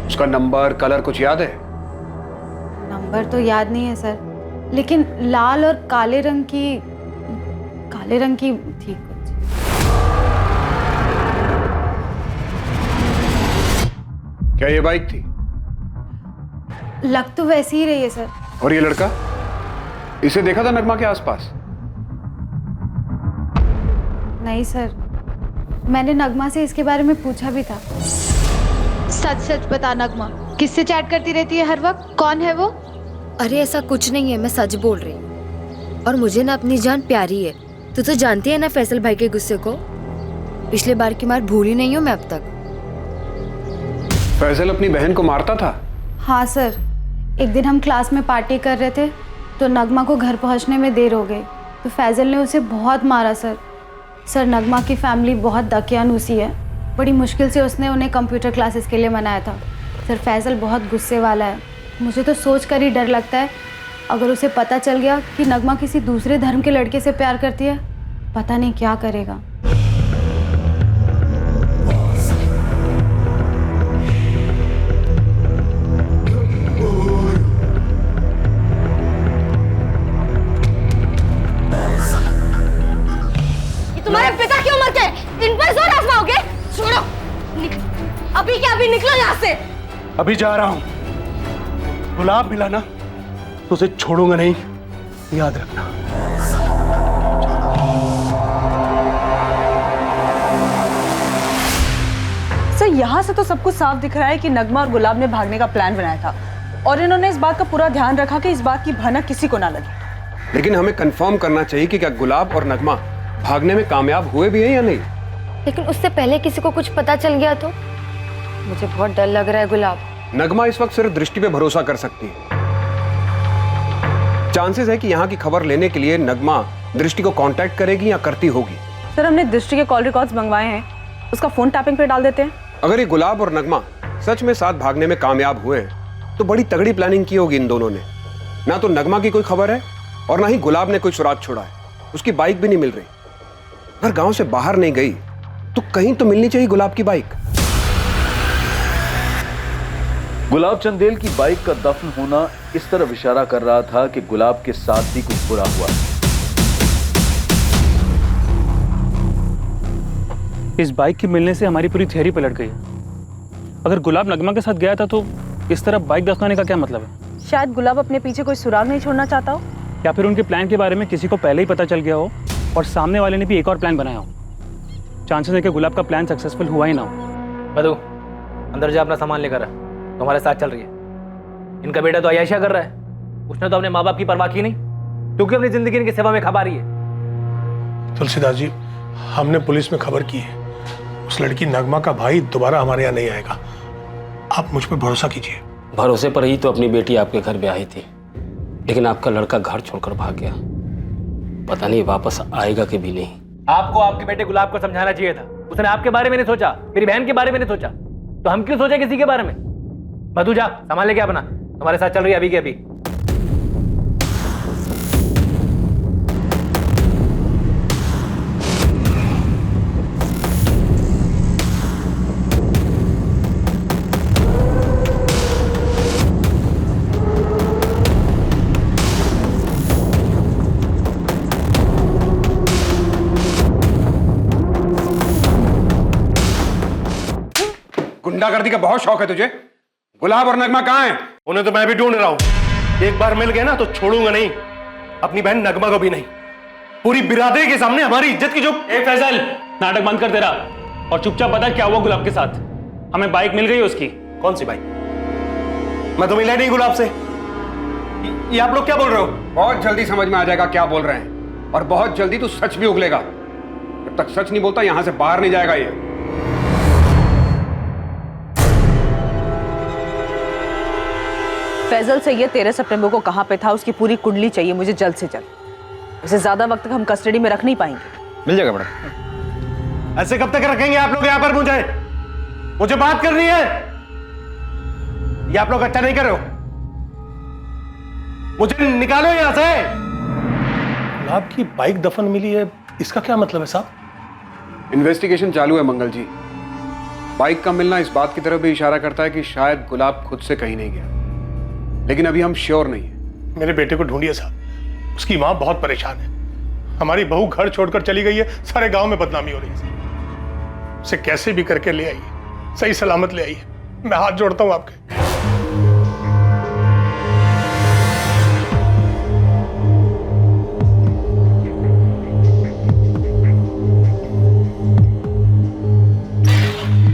उसका नंबर, कलर कुछ याद है? नंबर तो याद नहीं है सर, लेकिन लाल और काले रंग की थी कुछ। क्या ये बाइक थी? लग तो वैसी ही रही है सर। और ये लड़का? इसे देखा था नगमा के आसपास? नहीं सर, मैंने नगमा से इसके बारे में पूछा भी था। सच सच बता नगमा, किससे चैट करती रहती है हर वक्त? कौन है वो? अरे ऐसा कुछ नहीं है, मैं सच बोल रही हूँ। और मुझे ना अपनी जान प्यारी है। तू तो जानती है ना फैसल भाई के गुस्से को। पिछले बार की मार भूली नहीं हूँ मैं अब तक। फैसल अपनी बहन को मारता था? हाँ सर, एक दिन हम क्लास में पार्टी कर रहे थे तो नगमा को घर पहुंचने में देर हो गई तो फैजल ने उसे बहुत मारा सर। नगमा की फैमिली बहुत दकियानूसी है, बड़ी मुश्किल से उसने उन्हें कंप्यूटर क्लासेस के लिए मनाया था। सर फैजल बहुत गुस्से वाला है। मुझे तो सोच कर ही डर लगता है, अगर उसे पता चल गया कि नगमा किसी दूसरे धर्म के लड़के से प्यार करती है, पता नहीं क्या करेगा। तुम्हारे पिता की उम्र के इन पर जोर आजमाओगे? छोड़ो, अभी क्या अभी निकलो यहाँ से। अभी जा रहा हूं। गुलाब मिला ना तो उसे छोड़ूंगा नहीं, याद रखना। सर यहाँ से तो सब कुछ साफ दिख रहा है कि नगमा और गुलाब ने भागने का प्लान बनाया था और इन्होंने इस बात का पूरा ध्यान रखा कि इस बात की भनक किसी को ना लगे। लेकिन हमें कंफर्म करना चाहिए कि क्या गुलाब और नगमा भागने में कामयाब हुए भी हैं या नहीं। लेकिन उससे पहले किसी को कुछ पता चल गया तो? मुझे बहुत डर लग रहा है गुलाब। नगमा इस वक्त सिर्फ दृष्टि पे भरोसा कर सकती है। चांसेस है कि यहाँ की खबर लेने के लिए नगमा दृष्टि को कांटेक्ट करेगी या करती होगी। सर हमने दृष्टि के कॉल रिकॉर्ड्स मंगवाए हैं, उसका फोन टैपिंग पे डाल देते हैं। अगर ये गुलाब और नगमा सच में साथ भागने में कामयाब हुए तो बड़ी तगड़ी प्लानिंग की होगी इन दोनों ने। ना तो नगमा की कोई खबर है और ना ही गुलाब ने कोई सुराग छोड़ा है। उसकी बाइक भी नहीं मिल रही। अगर गांव से बाहर नहीं गई तो कहीं तो मिलनी चाहिए गुलाब की बाइक। गुलाब चंदेल की बाइक का दफन होना इस तरफ इशारा कर रहा था कि गुलाब के साथ भी कुछ बुरा हुआ। इस बाइक के मिलने से हमारी पूरी थियरी पलट गई है। अगर गुलाब नगमा के साथ गया था तो इस तरफ बाइक दफनाने का क्या मतलब है? शायद गुलाब अपने पीछे कोई सुराग नहीं छोड़ना चाहता हो, या फिर उनके प्लान के बारे में किसी को पहले ही पता चल गया हो और सामने वाले ने भी एक और प्लान बनाया हो। चांसेस है कि गुलाब का प्लान सक्सेसफुल हुआ ही ना हो। मधु, अंदर जा, अपना सामान लेकर आ, तुम्हारे साथ चल रही है। इनका बेटा तो अयाशा कर रहा है, उसने तो अपने माँ बाप की परवाह की नहीं, क्योंकि अपनी जिंदगी इनकी सेवा में खपा रही है। तुलसीदास जी, हमने पुलिस में खबर की है, उस लड़की नगमा का भाई दोबारा हमारे यहाँ नहीं आएगा। आप मुझ पर भरोसा कीजिए। भरोसे पर ही तो अपनी बेटी आपके घर ब्याही थी, लेकिन आपका लड़का घर छोड़कर भाग गया। पता नहीं वापस आएगा कि भी नहीं। आपको आपके बेटे गुलाब को समझाना चाहिए था, उसने आपके बारे में नहीं सोचा, मेरी बहन के बारे में नहीं सोचा, तो हम क्यों सोचे किसी के बारे में। मधु जा, सामान लेके अपना, तुम्हारे साथ चल रही है अभी के अभी। गुंडागर्दी का बहुत शौक है तुझे। गुलाब और नगमा कहाँ हैं? उन्हें तो मैं भी ढूंढ रहा हूं। एक बार मिल गए ना तो छोड़ूंगा नहीं, अपनी बहन नगमा को भी नहीं। पूरी बिरादरी के सामने हमारी इज्जत की जो। फैजल, नाटक बंद कर दे रहा और चुपचाप बता क्या हुआ गुलाब के साथ। हमें बाइक मिल गई है उसकी। कौन सी बाइक? मैं तो मिला नहीं गुलाब से। ये आप लोग क्या बोल रहे हो? बहुत जल्दी समझ में आ जाएगा क्या बोल रहे हैं, और बहुत जल्दी तू सच भी उगलेगा। जब तक सच नहीं बोलता यहां से बाहर नहीं जाएगा ये। फैजल से ये 13 सितंबर को कहाँ पे था उसकी पूरी कुंडली चाहिए मुझे जल्द से जल्द। उसे ज्यादा वक्त तक हम कस्टडी में रख नहीं पाएंगे। मिल जाएगा मैडम। ऐसे कब तक रखेंगे आप लोग यहाँ पर? मुझे बात करनी है। ये आप लोग अच्छा नहीं कर रहे हो, मुझे निकालो यहां से। गुलाब की बाइक दफन मिली है, इसका क्या मतलब है साहब? इन्वेस्टिगेशन चालू है मंगल जी। बाइक का मिलना इस बात की तरफ भी इशारा करता है कि शायद गुलाब खुद से कहीं नहीं गया, लेकिन अभी हम श्योर नहीं है। मेरे बेटे को ढूंढिए साहब, उसकी माँ बहुत परेशान है। हमारी बहू घर छोड़कर चली गई है, सारे गांव में बदनामी हो रही है। उसे कैसे भी करके ले आइए, सही सलामत ले आइए। मैं हाथ जोड़ता हूं आपके।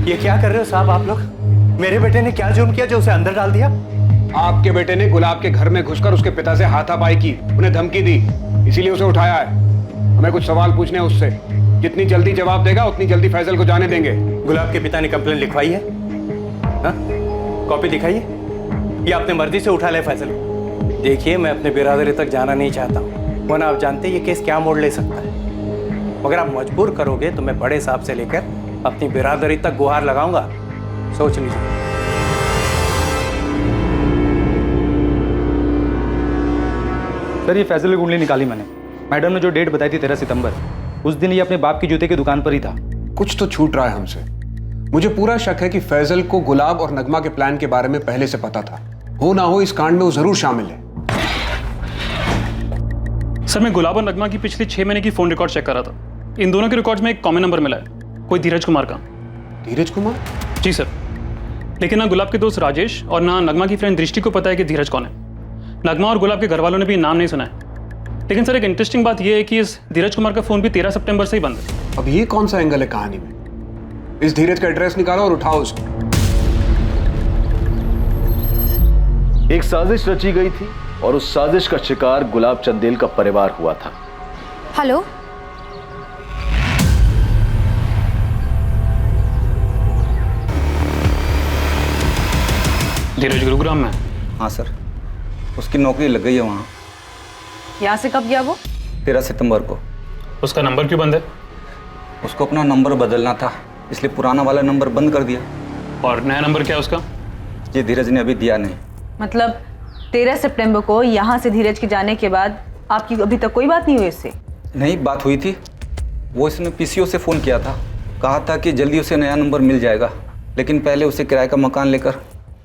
ये क्या कर रहे हो साहब आप लोग? मेरे बेटे ने क्या जुर्म किया जो उसे अंदर डाल दिया? आपके बेटे ने गुलाब के घर में घुसकर उसके पिता से हाथापाई की, उन्हें धमकी दी, इसीलिए उसे उठाया है। हमें कुछ सवाल पूछने हैं उससे। जितनी जल्दी जवाब देगा उतनी जल्दी फैजल को जाने देंगे। गुलाब के पिता ने कंप्लेंट लिखवाई है? कॉपी दिखाइए। ये अपने मर्जी से उठा ले फैजल। देखिए, मैं अपने बिरादरी तक जाना नहीं चाहता हूँ, वरना आप जानते हैं ये केस क्या मोड़ ले सकता है। मगर आप मजबूर करोगे तो मैं बड़े साहब से लेकर अपनी बिरादरी तक गुहार लगाऊंगा। सोच लीजिए। सर, ये फैजल की कुंडली निकाली मैंने। मैडम ने जो डेट बताई थी 13 सितंबर, उस दिन ये अपने बाप की जूते की दुकान पर ही था। कुछ तो छूट रहा है हमसे। मुझे पूरा शक है कि फैजल को गुलाब और नगमा के प्लान के बारे में पहले से पता था। हो ना हो इस कांड में वो जरूर शामिल है। सर, मैं गुलाब और नगमा की पिछली 6 महीने की फोन रिकॉर्ड चेक कर रहा था। इन दोनों के रिकॉर्ड्स में एक कॉमन नंबर मिला है, कोई धीरज कुमार का। धीरज कुमार? जी सर, लेकिन ना गुलाब के दोस्त राजेश और ना नगमा की फ्रेंड दृष्टि को पता है कि धीरज कौन है। नगमा और गुलाब के घर वालों ने भी नाम नहीं सुना है। लेकिन सर, एक इंटरेस्टिंग बात यह है कि इस धीरज कुमार का फोन भी 13 सितंबर से ही बंद है। अब ये कौन सा एंगल है कहानी में? इस धीरज का एड्रेस निकालो और उठाओ उसको। एक साजिश रची गई थी और उस साजिश का शिकार गुलाब चंदेल का परिवार हुआ था। हेलो, धीरज गुरुग्राम में? हाँ सर, उसकी नौकरी लग गई है वहाँ। यहाँ से कब गया वो? 13 सितंबर को। उसका नंबर क्यों बंद है? उसको अपना नंबर बदलना था, इसलिए पुराना वाला नंबर बंद कर दिया। और नया नंबर क्या है उसका? ये धीरज ने अभी दिया नहीं। मतलब 13 सितंबर को यहाँ से धीरज के जाने के बाद आपकी अभी तक कोई बात नहीं हुई इससे? नहीं, बात हुई थी। वो इसने पीसीओ से फ़ोन किया था, कहा था कि जल्दी उसे नया नंबर मिल जाएगा, लेकिन पहले उसे किराए का मकान लेकर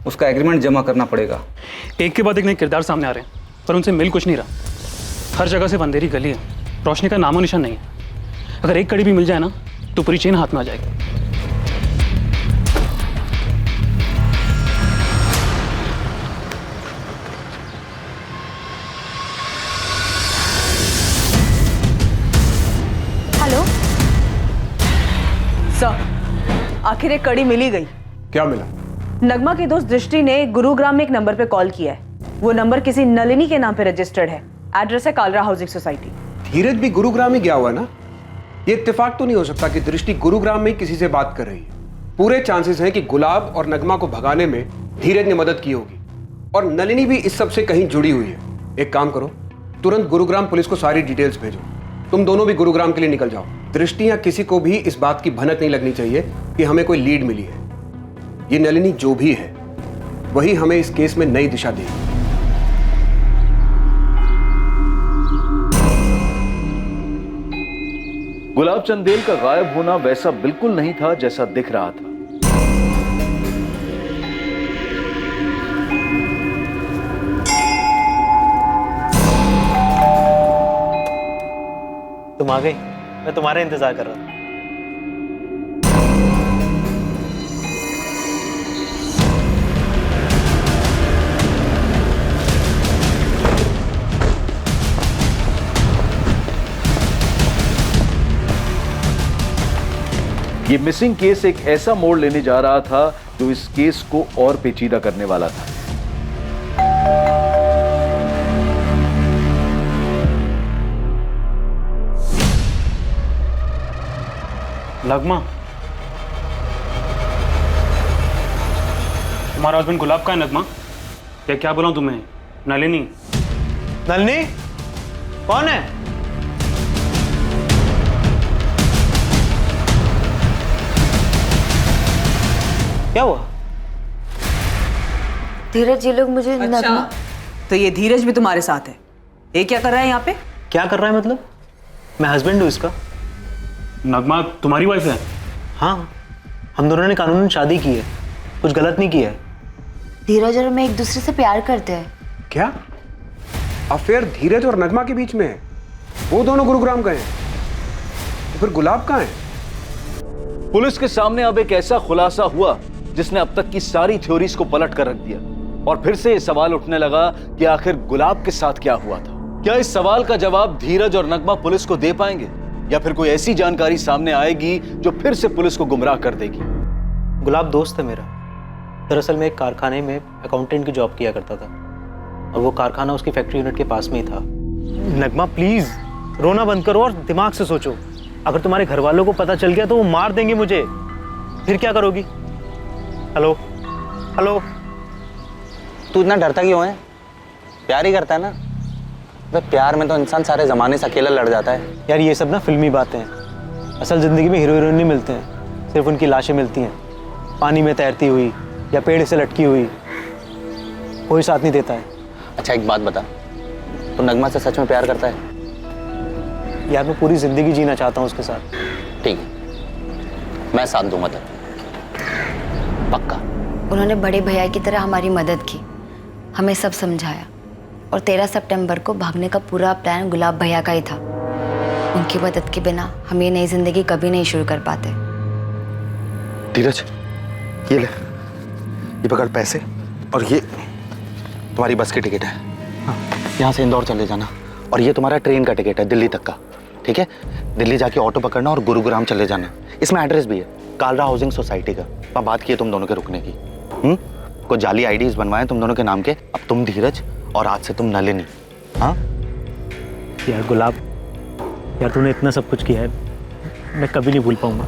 उसका एग्रीमेंट जमा करना पड़ेगा। एक के बाद एक नए किरदार सामने आ रहे हैं, पर उनसे मिल कुछ नहीं रहा। हर जगह से अंधेरी गली है, रोशनी का नामो निशान नहीं है। अगर एक कड़ी भी मिल जाए ना तो पूरी चेन हाथ में आ जाएगी। हेलो, आखिर एक कड़ी मिली गई। क्या मिला? नगमा की दोस्त दृष्टि ने गुरुग्राम में एक नंबर पे कॉल किया है। वो नंबर किसी नलिनी के नाम पे रजिस्टर्ड है। एड्रेस है कालरा हाउसिंग सोसाइटी। धीरज भी गुरुग्राम ही गया हुआ है ना? ये इत्तेफाक तो नहीं हो सकता कि दृष्टि गुरुग्राम में ही किसी से बात कर रही है। पूरे चांसेस हैं कि गुलाब और नगमा को भगाने में धीरज ने मदद की होगी और नलिनी भी इस सब से कहीं जुड़ी हुई है। एक काम करो, तुरंत गुरुग्राम पुलिस को सारी डिटेल्स भेजो। तुम दोनों भी गुरुग्राम के लिए निकल जाओ। दृष्टि या किसी को भी इस बात की भनक नहीं लगनी चाहिए कि हमें कोई लीड मिली है। ये नलिनी जो भी है वही हमें इस केस में नई दिशा देगी। गुलाब चंदेल का गायब होना वैसा बिल्कुल नहीं था जैसा दिख रहा था। तुम आ गई, मैं तुम्हारा इंतजार कर रहा था। ये मिसिंग केस एक ऐसा मोड़ लेने जा रहा था जो इस केस को और पेचीदा करने वाला था। नगमा, तुम्हारा हस्बैंड गुलाब का है नगमा? या क्या बुलाऊं तुम्हें? नलिनी? नलिनी कौन है? क्या हुआ? धीरज, ये लोग मुझे अच्छा, तो ये धीरज भी तुम्हारे साथ है? ये क्या कर रहा है यहाँ पे? क्या कर रहा है मतलब? मैं हस्बैंड हूँ इसका। नगमा तुम्हारी वाइफ है? हाँ, हम दोनों ने कानूनन शादी की है, कुछ गलत नहीं किया है। धीरज और मैं एक दूसरे से प्यार करते हैं। क्या अफेयर धीरज और नगमा के बीच में है? वो दोनों गुरुग्राम गए हैं, तो फिर गुलाब कहाँ है? पुलिस के सामने अब एक ऐसा खुलासा हुआ जिसने अब तक की सारी थ्योरीज को पलट कर रख दिया और फिर से ये सवाल उठने लगा कि आखिर गुलाब के साथ क्या हुआ था। क्या इस सवाल का जवाब धीरज और नगमा पुलिस को दे पाएंगे या फिर कोई ऐसी जानकारी सामने आएगी जो फिर से पुलिस को गुमराह कर देगी? गुलाब दोस्त है मेरा। दरअसल मैं एक कारखाने में अकाउंटेंट की जॉब किया करता था और वो कारखाना उसकी फैक्ट्री यूनिट के पास में ही था। नगमा प्लीज रोना बंद करो और दिमाग से सोचो। अगर तुम्हारे घर वालों को पता चल गया तो वो मार देंगे मुझे, फिर क्या करोगी? हेलो हेलो, तू इतना डरता क्यों है? प्यार ही करता है ना? तो प्यार में तो इंसान सारे जमाने से अकेला लड़ जाता है। यार ये सब ना फिल्मी बातें हैं। असल जिंदगी में हीरो हीरोइन नहीं मिलते हैं, सिर्फ उनकी लाशें मिलती हैं, पानी में तैरती हुई या पेड़ से लटकी हुई। कोई साथ नहीं देता है। अच्छा एक बात बता, तू नगमा से सच में प्यार करता है? यार मैं पूरी जिंदगी जीना चाहता हूँ उसके साथ। ठीक है, मैं साथ दूंगा तेरा, पक्का। उन्होंने बड़े भैया की तरह हमारी मदद की, हमें सब समझाया और 13 सितंबर को भागने का पूरा प्लान गुलाब भैया का ही था। उनकी मदद के बिना हम ये नई जिंदगी कभी नहीं शुरू कर पाते। धीरज, ये ले, ये पकड़ पैसे और ये तुम्हारी बस की टिकट है। हाँ, यहाँ से इंदौर चले जाना और ये तुम्हारा ट्रेन का टिकट है दिल्ली तक का। ठीक है, दिल्ली जाके ऑटो पकड़ना और गुरुग्राम चले जाना। इसमें एड्रेस भी है, कालरा हाउसिंग सोसाइटी का। वहाँ बात की है तुम दोनों के रुकने की। कुछ जाली आईडीज बनवाए तुम दोनों के नाम के। अब तुम धीरज और आज से तुम नलिनी। हाँ यार गुलाब, यार तूने इतना सब कुछ किया है, मैं कभी नहीं भूल पाऊंगा।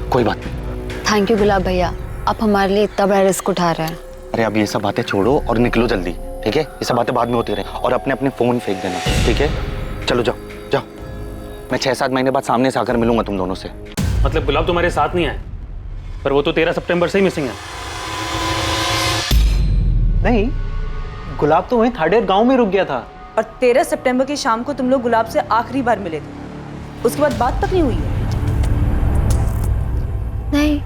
कोई बात नहीं। थैंक यू गुलाब भैया, आप हमारे लिए इतना बड़ा रिस्क उठा रहे हैं। अरे अब ये सब बातें छोड़ो और निकलो जल्दी, ठीक है? ये सब बातें बाद में होती रहे और अपने अपने फोन फेंक देना, ठीक है? चलो जाओ जाओ, मैं 6-7 महीने बाद सामने से आकर मिलूंगा तुम दोनों से। मतलब गुलाब तुम्हारे साथ नहीं आए, पर वो तो 13 सितंबर से ही मिसिंग है। नहीं, गुलाब तो वहीं थाडेर गांव में रुक गया था। और 13 सितंबर की शाम को तुम लोग गुलाब से आखिरी बार मिले थे, उसके बाद बात तक नहीं हुई है? नहीं।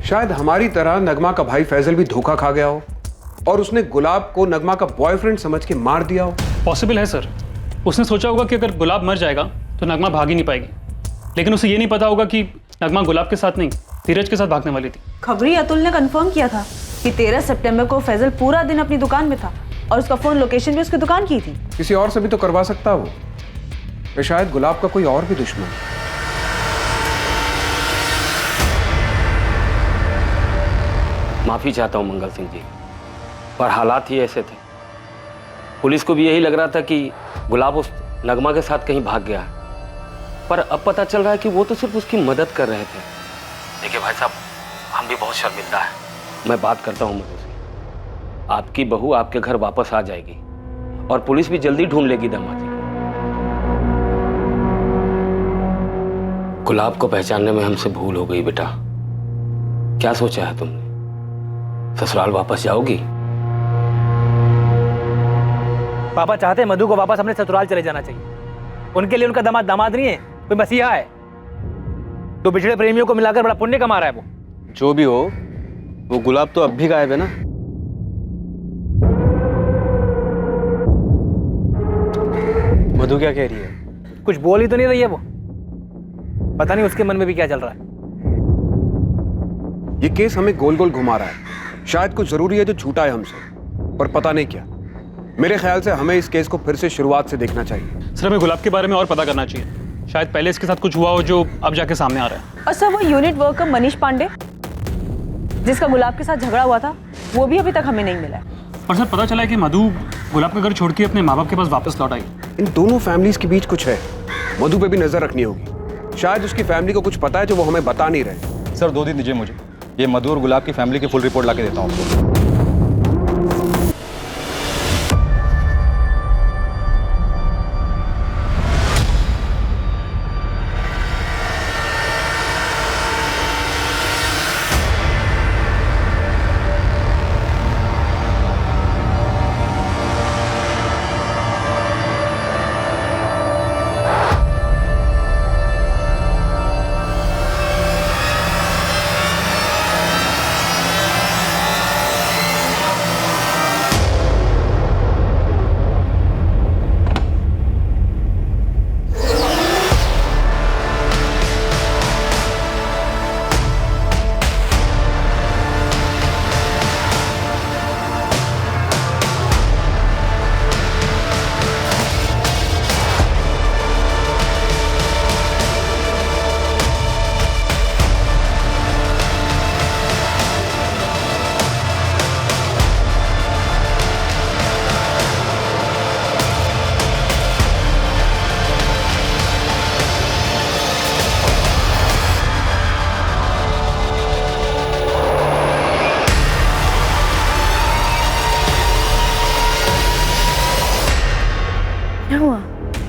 शायद हमारी तरह नगमा का भाई फैजल भी धोखा खा गया हो और उसने गुलाब को नगमा का बॉयफ्रेंड समझ के मार दिया हो। पॉसिबल है सर। उसने सोचा होगा कि अगर गुलाब मर जाएगा तो नगमा भाग ही नहीं पाएगी, लेकिन उसे ये नहीं पता होगा कि नगमा गुलाब के साथ नहीं धीरज के साथ भागने वाली थी। खबरी अतुल ने कंफर्म किया था कि 13 सितंबर को फैजल पूरा दिन अपनी दुकान में था और उसका फोन लोकेशन भी उसकी दुकान की थी। किसी और से भी तो करवा सकता वो, या शायद गुलाब का कोई और भी दुश्मन। माफ़ी चाहता हूँ मंगल सिंह जी, पर हालात ही ऐसे थे। पुलिस को भी यही लग रहा था कि गुलाब उस नगमा के साथ कहीं भाग गया है, पर अब पता चल रहा है कि वो तो सिर्फ उसकी मदद कर रहे थे। देखिए भाई साहब, हम भी बहुत शर्मिंदा है। मैं बात करता हूँ मधु से, आपकी बहू आपके घर वापस आ जाएगी और पुलिस भी जल्दी ढूंढ लेगी दामाजी को। गुलाब को पहचानने में हमसे भूल हो गई बेटा। क्या सोचा है तुमने? ससुराल वापस जाओगी? पापा चाहते हैं मधु को वापस अपने ससुराल चले जाना चाहिए। उनके लिए उनका दामाद दामाद नहीं है, कोई मसीहा है। तो बिछड़े प्रेमियों को मिलाकर बड़ा पुण्य कमा रहा है वो। जो भी हो, वो गुलाब तो अब भी गायब है ना। मधु क्या कह रही है? कुछ बोल ही तो नहीं रही है वो। पता नहीं उसके मन में भी क्या चल रहा है। ये केस हमें गोल गोल घुमा रहा है। शायद कुछ जरूरी है जो छूटा है हमसे, पर पता नहीं क्या। मेरे ख्याल से हमें इस केस को फिर से शुरुआत से देखना चाहिए। सर, हमें गुलाब के बारे में और पता करना चाहिए। शायद पहले इसके साथ कुछ हुआ हो जो अब जाके सामने आ रहा है। और सर, वो यूनिट वर्कर मनीष पांडे जिसका गुलाब के साथ झगड़ा हुआ था, वो भी अभी तक हमें नहीं मिला है। और सर, पता चला है कि मधु गुलाब का घर छोड़ के अपने माँ बाप के पास वापस लौट आई। इन दोनों फैमिलीज के बीच कुछ है। मधु पे भी नजर रखनी होगी। शायद उसकी फैमिली को कुछ पता है जो वो हमें बता नहीं रहे। सर 2 दिन दीजिए मुझे, ये मधु और गुलाब की फैमिली की फुल रिपोर्ट ला के देता हूँ आपको।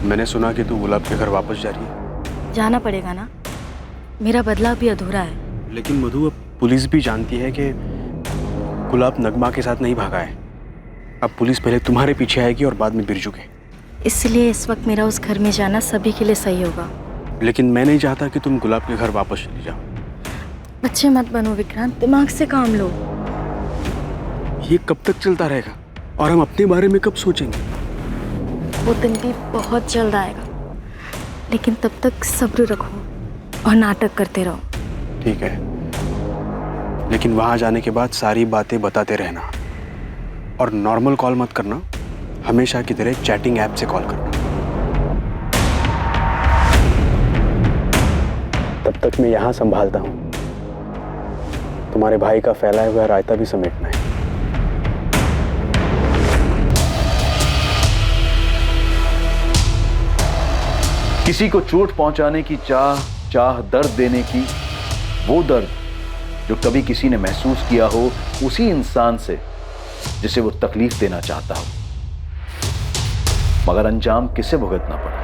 मैंने सुना कि तू गुलाब के घर वापस जा रही है। जाना पड़ेगा ना, मेरा बदला भी अधूरा है। लेकिन मधु, अब पुलिस भी जानती है कि गुलाब नगमा के साथ नहीं भागा है। अब पुलिस पहले तुम्हारे पीछे आएगी और बाद में बिरजू के। इसलिए इस वक्त मेरा उस घर में जाना सभी के लिए सही होगा। लेकिन मैं नहीं चाहता कि तुम गुलाब के घर वापस चली जाओ। बच्चे मत बनो विक्रांत, दिमाग से काम लो। ये कब तक चलता रहेगा और हम अपने बारे में कब सोचेंगे? वो दिन भी बहुत जल्द आएगा, लेकिन तब तक सब्र रखो और नाटक करते रहो। ठीक है, लेकिन वहां जाने के बाद सारी बातें बताते रहना और नॉर्मल कॉल मत करना, हमेशा की तरह चैटिंग ऐप से कॉल करना। तब तक मैं यहां संभालता हूं। तुम्हारे भाई का फैलाया हुआ रायता भी समेटना है। किसी को चोट पहुंचाने की चाह दर्द देने की, वो दर्द जो कभी किसी ने महसूस किया हो उसी इंसान से जिसे वो तकलीफ देना चाहता हो, मगर अंजाम किसे भुगतना पड़ा।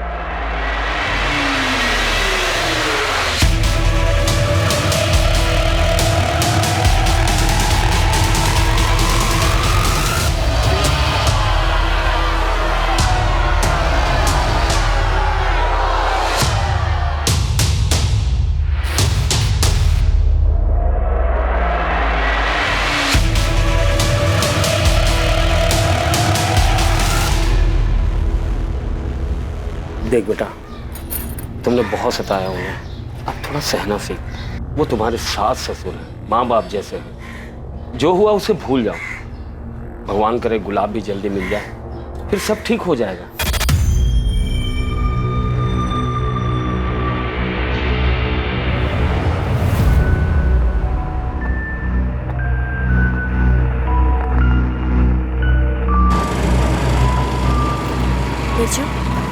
देख बेटा, तुमने बहुत सताया उन्हें, अब थोड़ा सहना सीख। वो तुम्हारे सास ससुर हैं, माँ बाप जैसे हैं। जो हुआ उसे भूल जाओ। भगवान करे गुलाब भी जल्दी मिल जाए, फिर सब ठीक हो जाएगा।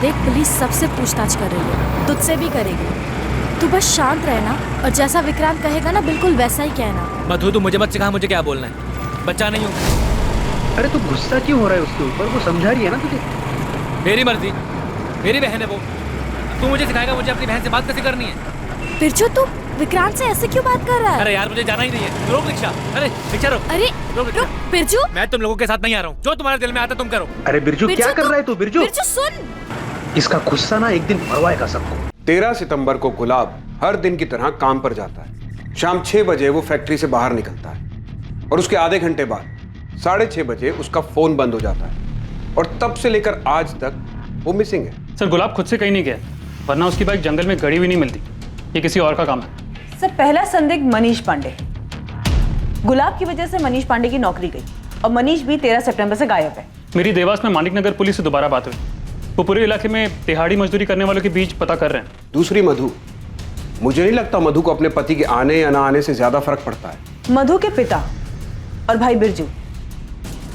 देख पुलिस सबसे पूछताछ कर रही है, तुझसे भी करेगी। तू बस शांत रहना और जैसा विक्रांत कहेगा ना बिल्कुल वैसा ही कहना। मधु तू मुझे मत सिखा मुझे क्या बोलना है, बच्चा नहीं हूँ। अरे तू गुस्सा क्यों हो रहा है उसके ऊपर? वो समझा रही है ना तुझे। मेरी मर्जी, मेरी बहन है वो। तू मुझे सिखाएगा मुझे अपनी बहन से बात कैसे करनी है? बिरजू तू विक्रांत से ऐसे क्यों बात कर रहा है? अरे यार मुझे जाना ही नहीं है। रोक रिक्शा। अरे रिक्शा रोक। अरे रोक बिरजू। मैं तुम लोगों के साथ नहीं आ रहा हूँ, जो तुम्हारे दिल में आता तुम करो। अरे बिरजू क्या कर रहा है तू? बिरजू बिरजू सुन, इसका गुस्सा ना एक दिन मरवाएगा सबको। 13 सितंबर को गुलाब हर दिन की तरह काम पर जाता है। शाम 6 बजे वो फैक्ट्री से बाहर निकलता है और उसके आधे घंटे बाद 6:30 बजे उसका फोन बंद हो जाता है और तब से लेकर आज तक वो मिसिंग है। सर गुलाब खुद से कहीं नहीं गया, वरना उसकी बाइक जंगल में गड़ी हुई नहीं मिलती। ये किसी और का काम है। सर पहला संदिग्ध मनीष पांडे। गुलाब की वजह से मनीष पांडे की नौकरी गई और मनीष भी 13 सितंबर से गायब है। मेरी देवास में मानिक नगर पुलिस से दोबारा बात हुई। वो पूरे इलाके में दिहाड़ी मजदूरी करने वालों के बीच पता कर रहे हैं। दूसरी मधु, मुझे नहीं लगता मधु को अपने पति के आने या ना आने से ज्यादा फर्क पड़ता है। मधु के पिता और भाई बिरजू,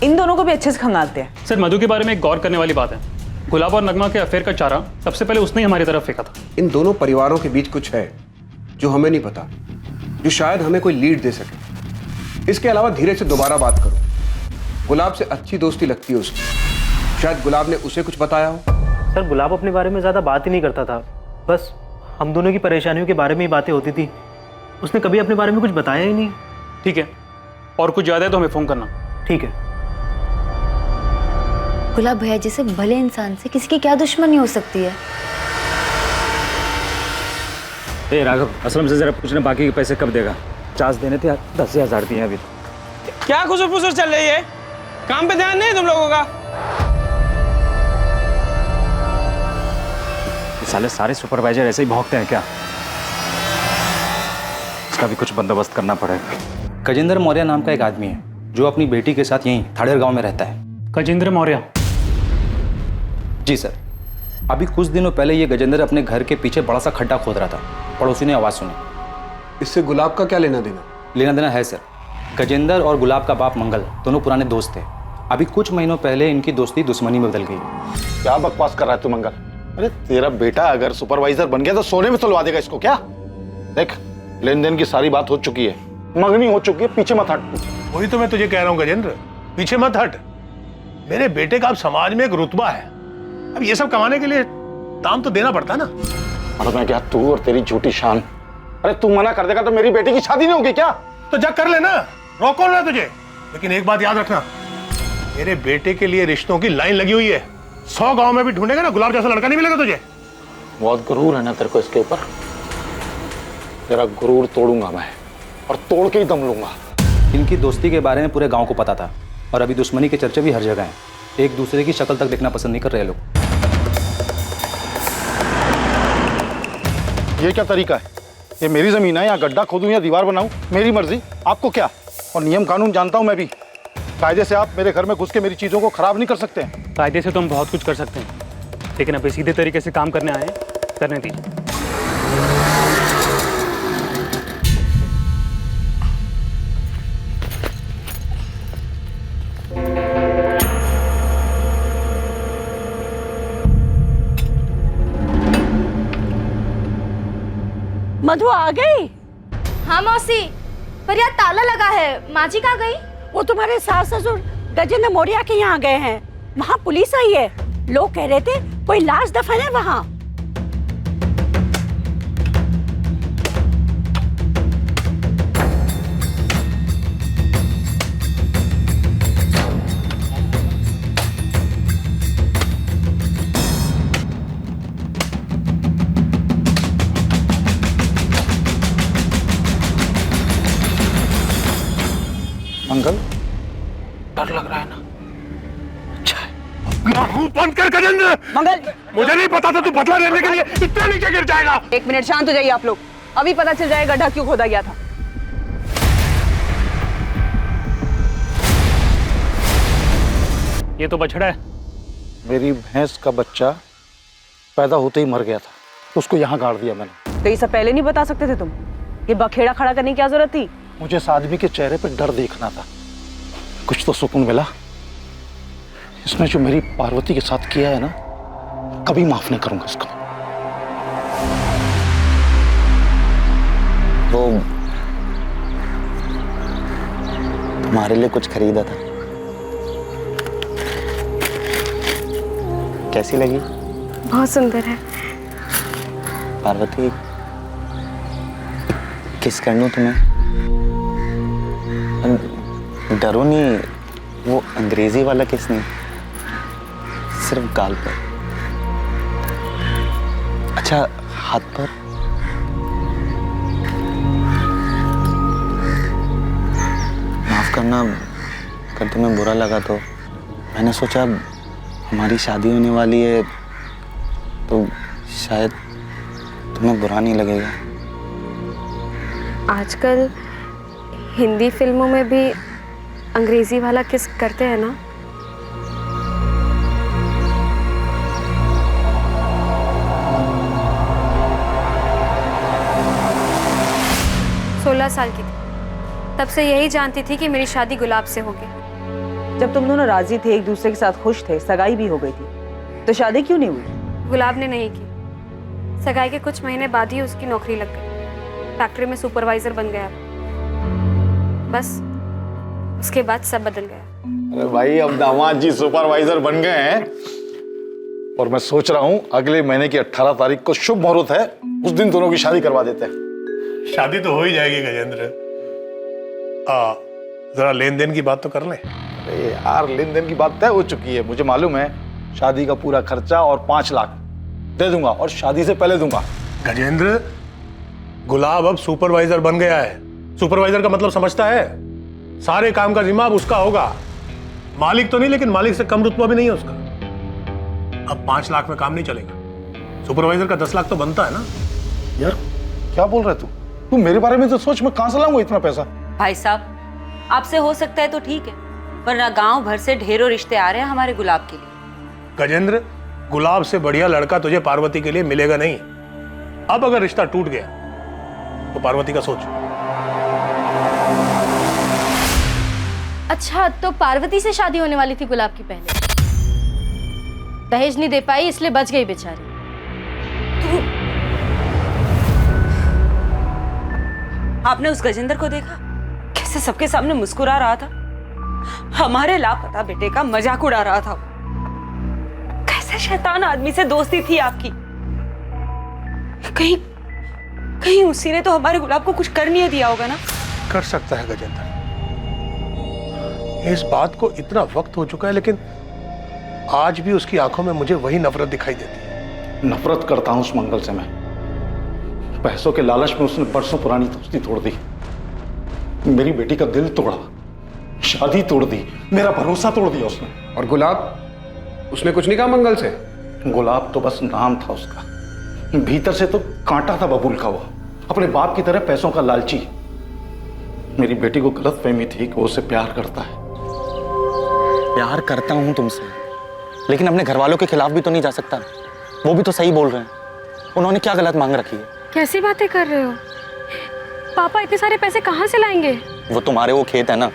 इन दोनों को भी अच्छे से खंगालते हैं। सर मधु के बारे में एक गौर करने वाली बात है, गुलाब और नगमा के अफेयर का चारा सबसे पहले उसने ही हमारी तरफ फेंका था। इन दोनों परिवारों के बीच कुछ है जो हमें नहीं पता, जो शायद हमें कोई लीड दे सके। इसके अलावा धीरे से दोबारा बात करो। गुलाब से अच्छी दोस्ती लगती है उसकी, शायद गुलाब ने उसे कुछ बताया हो। सर गुलाब अपने बारे में ज्यादा बात ही नहीं करता था, बस हम दोनों की परेशानियों के बारे में ही बातें होती थी। उसने कभी अपने बारे में कुछ बताया ही नहीं। ठीक है, और कुछ ज्यादा है तो हमें फोन करना। ठीक है। गुलाब भैया जैसे भले इंसान से किसी की क्या दुश्मनी हो सकती है? ए राघव, असलम से जरा पूछना बाकी के पैसे कब देगा? 50 देने थे, 10,000 दिए अभी। क्या खुसर फुसर चल रही है? काम पे ध्यान नहीं तुम लोगों का? साले सारे सुपरवाइजर ऐसे ही भौंकते हैं क्या? इसका भी कुछ बंदोबस्त करना पड़ेगा। गजेंद्र मौर्य नाम का एक आदमी है जो अपनी बेटी के साथ यहीं थाड़ेर गांव में रहता है। गजेंद्र मौर्य? जी सर। अभी कुछ दिनों पहले ये गजेंद्र अपने घर के पीछे बड़ा सा खड्डा खोद रहा था। पड़ोसी ने आवाज़ सुनी। इससे गुलाब का क्या लेना देना? लेना देना है सर। गजेंद्र और गुलाब का बाप मंगल दोनों पुराने दोस्त थे। अभी कुछ महीनों पहले इनकी दोस्ती दुश्मनी में बदल गई। क्या बकवास कर रहा है तू मंगल? अरे तेरा बेटा अगर सुपरवाइजर बन गया तो सोने में तुलवा देगा इसको क्या? देख, लेन देन की सारी बात हो चुकी है, मंगनी हो चुकी है, पीछे मत हट। वही तो मैं तुझे कह रहा हूँ गजेंद्र, पीछे मत हट। मेरे बेटे का अब समाज में एक रुतबा है, अब ये सब कमाने के लिए दाम तो देना पड़ता ना। और मैं क्या, तू और तेरी झूठी शान। अरे तू मना कर देगा तो मेरी बेटी की शादी नहीं होगी क्या? तो जा कर लेना, रोको ना तुझे। लेकिन एक बात याद रखना, मेरे बेटे के लिए रिश्तों की लाइन लगी हुई है। 100 गांव में भी ढूंढेगा ना, गुलाब जैसा लड़का नहीं मिलेगा तुझे। बहुत गुरूर है ना तेरे को इसके ऊपर। तेरा गुरूर तोड़ूंगा मैं, और तोड़ के ही दम लूंगा। इनकी दोस्ती के बारे में पूरे गांव को पता था और अभी दुश्मनी के चर्चे भी हर जगह हैं। एक दूसरे की शक्ल तक देखना पसंद नहीं कर रहे लोग। ये क्या तरीका है? ये मेरी जमीन है, यहाँ गड्ढा खोदूं या दीवार बनाऊं, मेरी मर्जी। आपको क्या? और नियम कानून जानता हूं मैं भी। कायदे से आप मेरे घर में घुस के मेरी चीजों को खराब नहीं कर सकते हैं। कायदे से तो हम बहुत कुछ कर सकते हैं, लेकिन अभी सीधे तरीके से काम करने आए हैं, करने दीजिए। मधु आ गई? हाँ मौसी, पर यार ताला लगा है। माँ जी कहाँ गई? वो तुम्हारे सास ससुर गजेंद्र मौर्य के यहाँ गए हैं। वहाँ पुलिस आई है, लोग कह रहे थे कोई लाश दफन है वहाँ। मंगल, डर लग रहा है ना? अच्छा है। मुंह बंद कर गजेंद्र। मंगल, मुझे नहीं पता था तू बदला लेने के लिए इतना नीचे गिर जाएगा। 1 मिनट शांत हो जाइए आप लोग, अभी पता चल जाएगा गड्ढा क्यों खोदा गया था। ये तो बछड़ा है। मेरी भैंस का बच्चा पैदा होते ही मर गया था, तो उसको यहाँ गाड़ दिया मैंने। तो ये सब पहले नहीं बता सकते थे तुम? ये बखेड़ा खड़ा करने की क्या जरूरत थी? मुझे इस आदमी के चेहरे पे डर देखना था, कुछ तो सुकून मिला। इसने जो मेरी पार्वती के साथ किया है ना, कभी माफ नहीं करूंगा इसको। वो तुम्हारे लिए कुछ खरीदा था, कैसी लगी? बहुत सुंदर है। पार्वती, किस कर लूं तुम्हें? डरो नहीं, वो अंग्रेजी वाला किस नहीं, सिर्फ गाल पर। अच्छा, हाथ पर? माफ करना अगर तुम्हें बुरा लगा तो। मैंने सोचा हमारी शादी होने वाली है तो शायद तुम्हें बुरा नहीं लगेगा। आजकल हिंदी फिल्मों में भी अंग्रेजी वाला किस करते हैं ना? साल की थी, तब से यही जानती थी कि मेरी शादी गुलाब से होगी। जब तुम दोनों राजी थे, एक दूसरे के साथ खुश थे, सगाई भी हो गई थी, तो शादी क्यों नहीं हुई? गुलाब ने नहीं की। सगाई के कुछ महीने बाद ही उसकी नौकरी लग गई, फैक्ट्री में सुपरवाइजर बन गया। बस उसके बाद सब बदल गया। अरे भाई, अब दामाद जी सुपरवाइजर बन गए हैं और मैं सोच रहा हूँ अगले महीने की 18 तारीख को शुभ मुहूर्त है, उस दिन दोनों की शादी करवा देते हैं। शादी तो हो ही जाएगी गजेंद्र। जरा लेन देन की बात तो कर ले। अरे यार, लेन देन की बात तय हो चुकी है, मुझे मालूम है। शादी का पूरा खर्चा और 5 लाख दे दूंगा और शादी से पहले दूंगा। गजेंद्र, गुलाब अब सुपरवाइजर बन गया है। सुपरवाइजर का मतलब समझता है? सारे काम का जिम्मा अब उसका होगा। मालिक तो नहीं, लेकिन मालिक से कम रुतबा भी नहीं है उसका। अब 5 लाख में काम नहीं चलेगा। सुपरवाइजर का 10 लाख तो बनता है ना। यार क्या बोल रहा है तू मेरे बारे में तो सोच, मैं कहां से लाऊंगा इतना पैसा? भाई साहब, आपसे हो सकता है तो ठीक है, वरना गांव भर से ढेरों रिश्ते आ रहे हैं हमारे गुलाब के लिए। गजेंद्र, गुलाब से बढ़िया लड़का तुझे पार्वती के लिए मिलेगा नहीं। अब अगर रिश्ता टूट गया तो पार्वती का सोच। अच्छा, तो पार्वती से शादी होने वाली थी गुलाब की पहले, दहेज नहीं दे पाई इसलिए बच गई बेचारी। आपने उस गजेंद्र को देखा कैसे सबके सामने मुस्कुरा रहा था, हमारे लापता बेटे का मजाक उड़ा रहा था। कैसे शैतान आदमी से दोस्ती थी आपकी। कहीं कहीं उसी ने तो हमारे गुलाब को कुछ कर नहीं दिया होगा ना? कर सकता है गजेंद्र, इस बात को इतना वक्त हो चुका है, लेकिन आज भी उसकी आंखों में मुझे वही नफरत दिखाई देती है। नफरत करता हूं उस मंगल से मैं। पैसों के लालच में उसने बरसों पुरानी दोस्ती तोड़ दी, मेरी बेटी का दिल तोड़ा, शादी तोड़ दी, मेरा भरोसा तोड़ दिया उसने। और गुलाब, उसने कुछ नहीं कहा मंगल से? गुलाब तो बस नाम था उसका, भीतर से तो कांटा था बबूल का। वो अपने बाप की तरह पैसों का लालची। मेरी बेटी को गलतफहमी थी कि वो उससे प्यार करता है। प्यार करता हूं तुमसे, लेकिन अपने घर वालों के खिलाफ भी तो नहीं जा सकता। वो भी तो सही बोल रहे हैं। उन्होंने क्या गलत मांग रखी है? कैसी बातें कर रहे हो? पापा इतने सारे पैसे कहाँ से लाएंगे? वो तुम्हारे वो खेत है ना,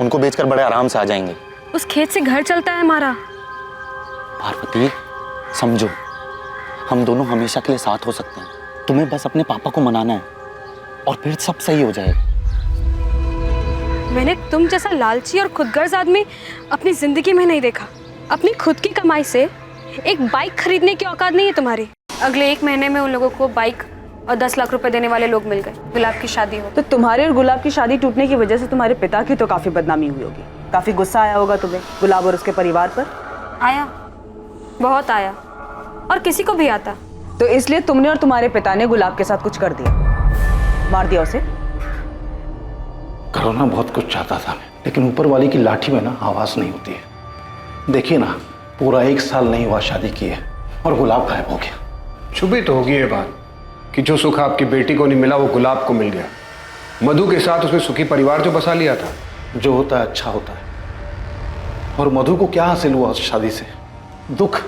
उनको बेचकर बड़े आराम से आ जाएंगे। उस खेत से घर चलता है हमारा। पार्वती, समझो, हम दोनों हमेशा के लिए साथ हो सकते हैं। तुम्हें बस अपने पापा को मनाना है और फिर सब सही हो जाएगा। मैंने तुम जैसा लालची और खुदगर्ज आदमी अपनी जिंदगी में नहीं देखा। अपनी खुद की कमाई से एक बाइक खरीदने की औकात नहीं है तुम्हारी। अगले 1 महीने में उन लोगों को बाइक और 10 लाख रुपए देने वाले लोग मिल गए। गुलाब की शादी हो तो तुम्हारे और गुलाब की शादी टूटने की वजह से तुम्हारे पिता की तो काफी बदनामी हुई होगी। काफी गुस्सा आया होगा तुम्हें गुलाब और उसके परिवार पर। आया, बहुत आया, और किसी को भी आता। तो इसलिए तुमने और तुम्हारे पिता ने गुलाब के साथ कुछ कर दिया, मार दिया उसे। करना बहुत कुछ चाहता था मैं, लेकिन ऊपर वाली की लाठी में ना आवाज नहीं होती है। देखिए ना, पूरा 1 साल नहीं हुआ शादी किए और गुलाब गायब हो गया। छुपी तो होगी ये बात कि जो सुख आपकी बेटी को नहीं मिला वो गुलाब को मिल गया। मधु के साथ उसने सुखी परिवार जो बसा लिया था। जो होता है अच्छा होता है। और मधु को क्या हासिल हुआ उस शादी से? दुख।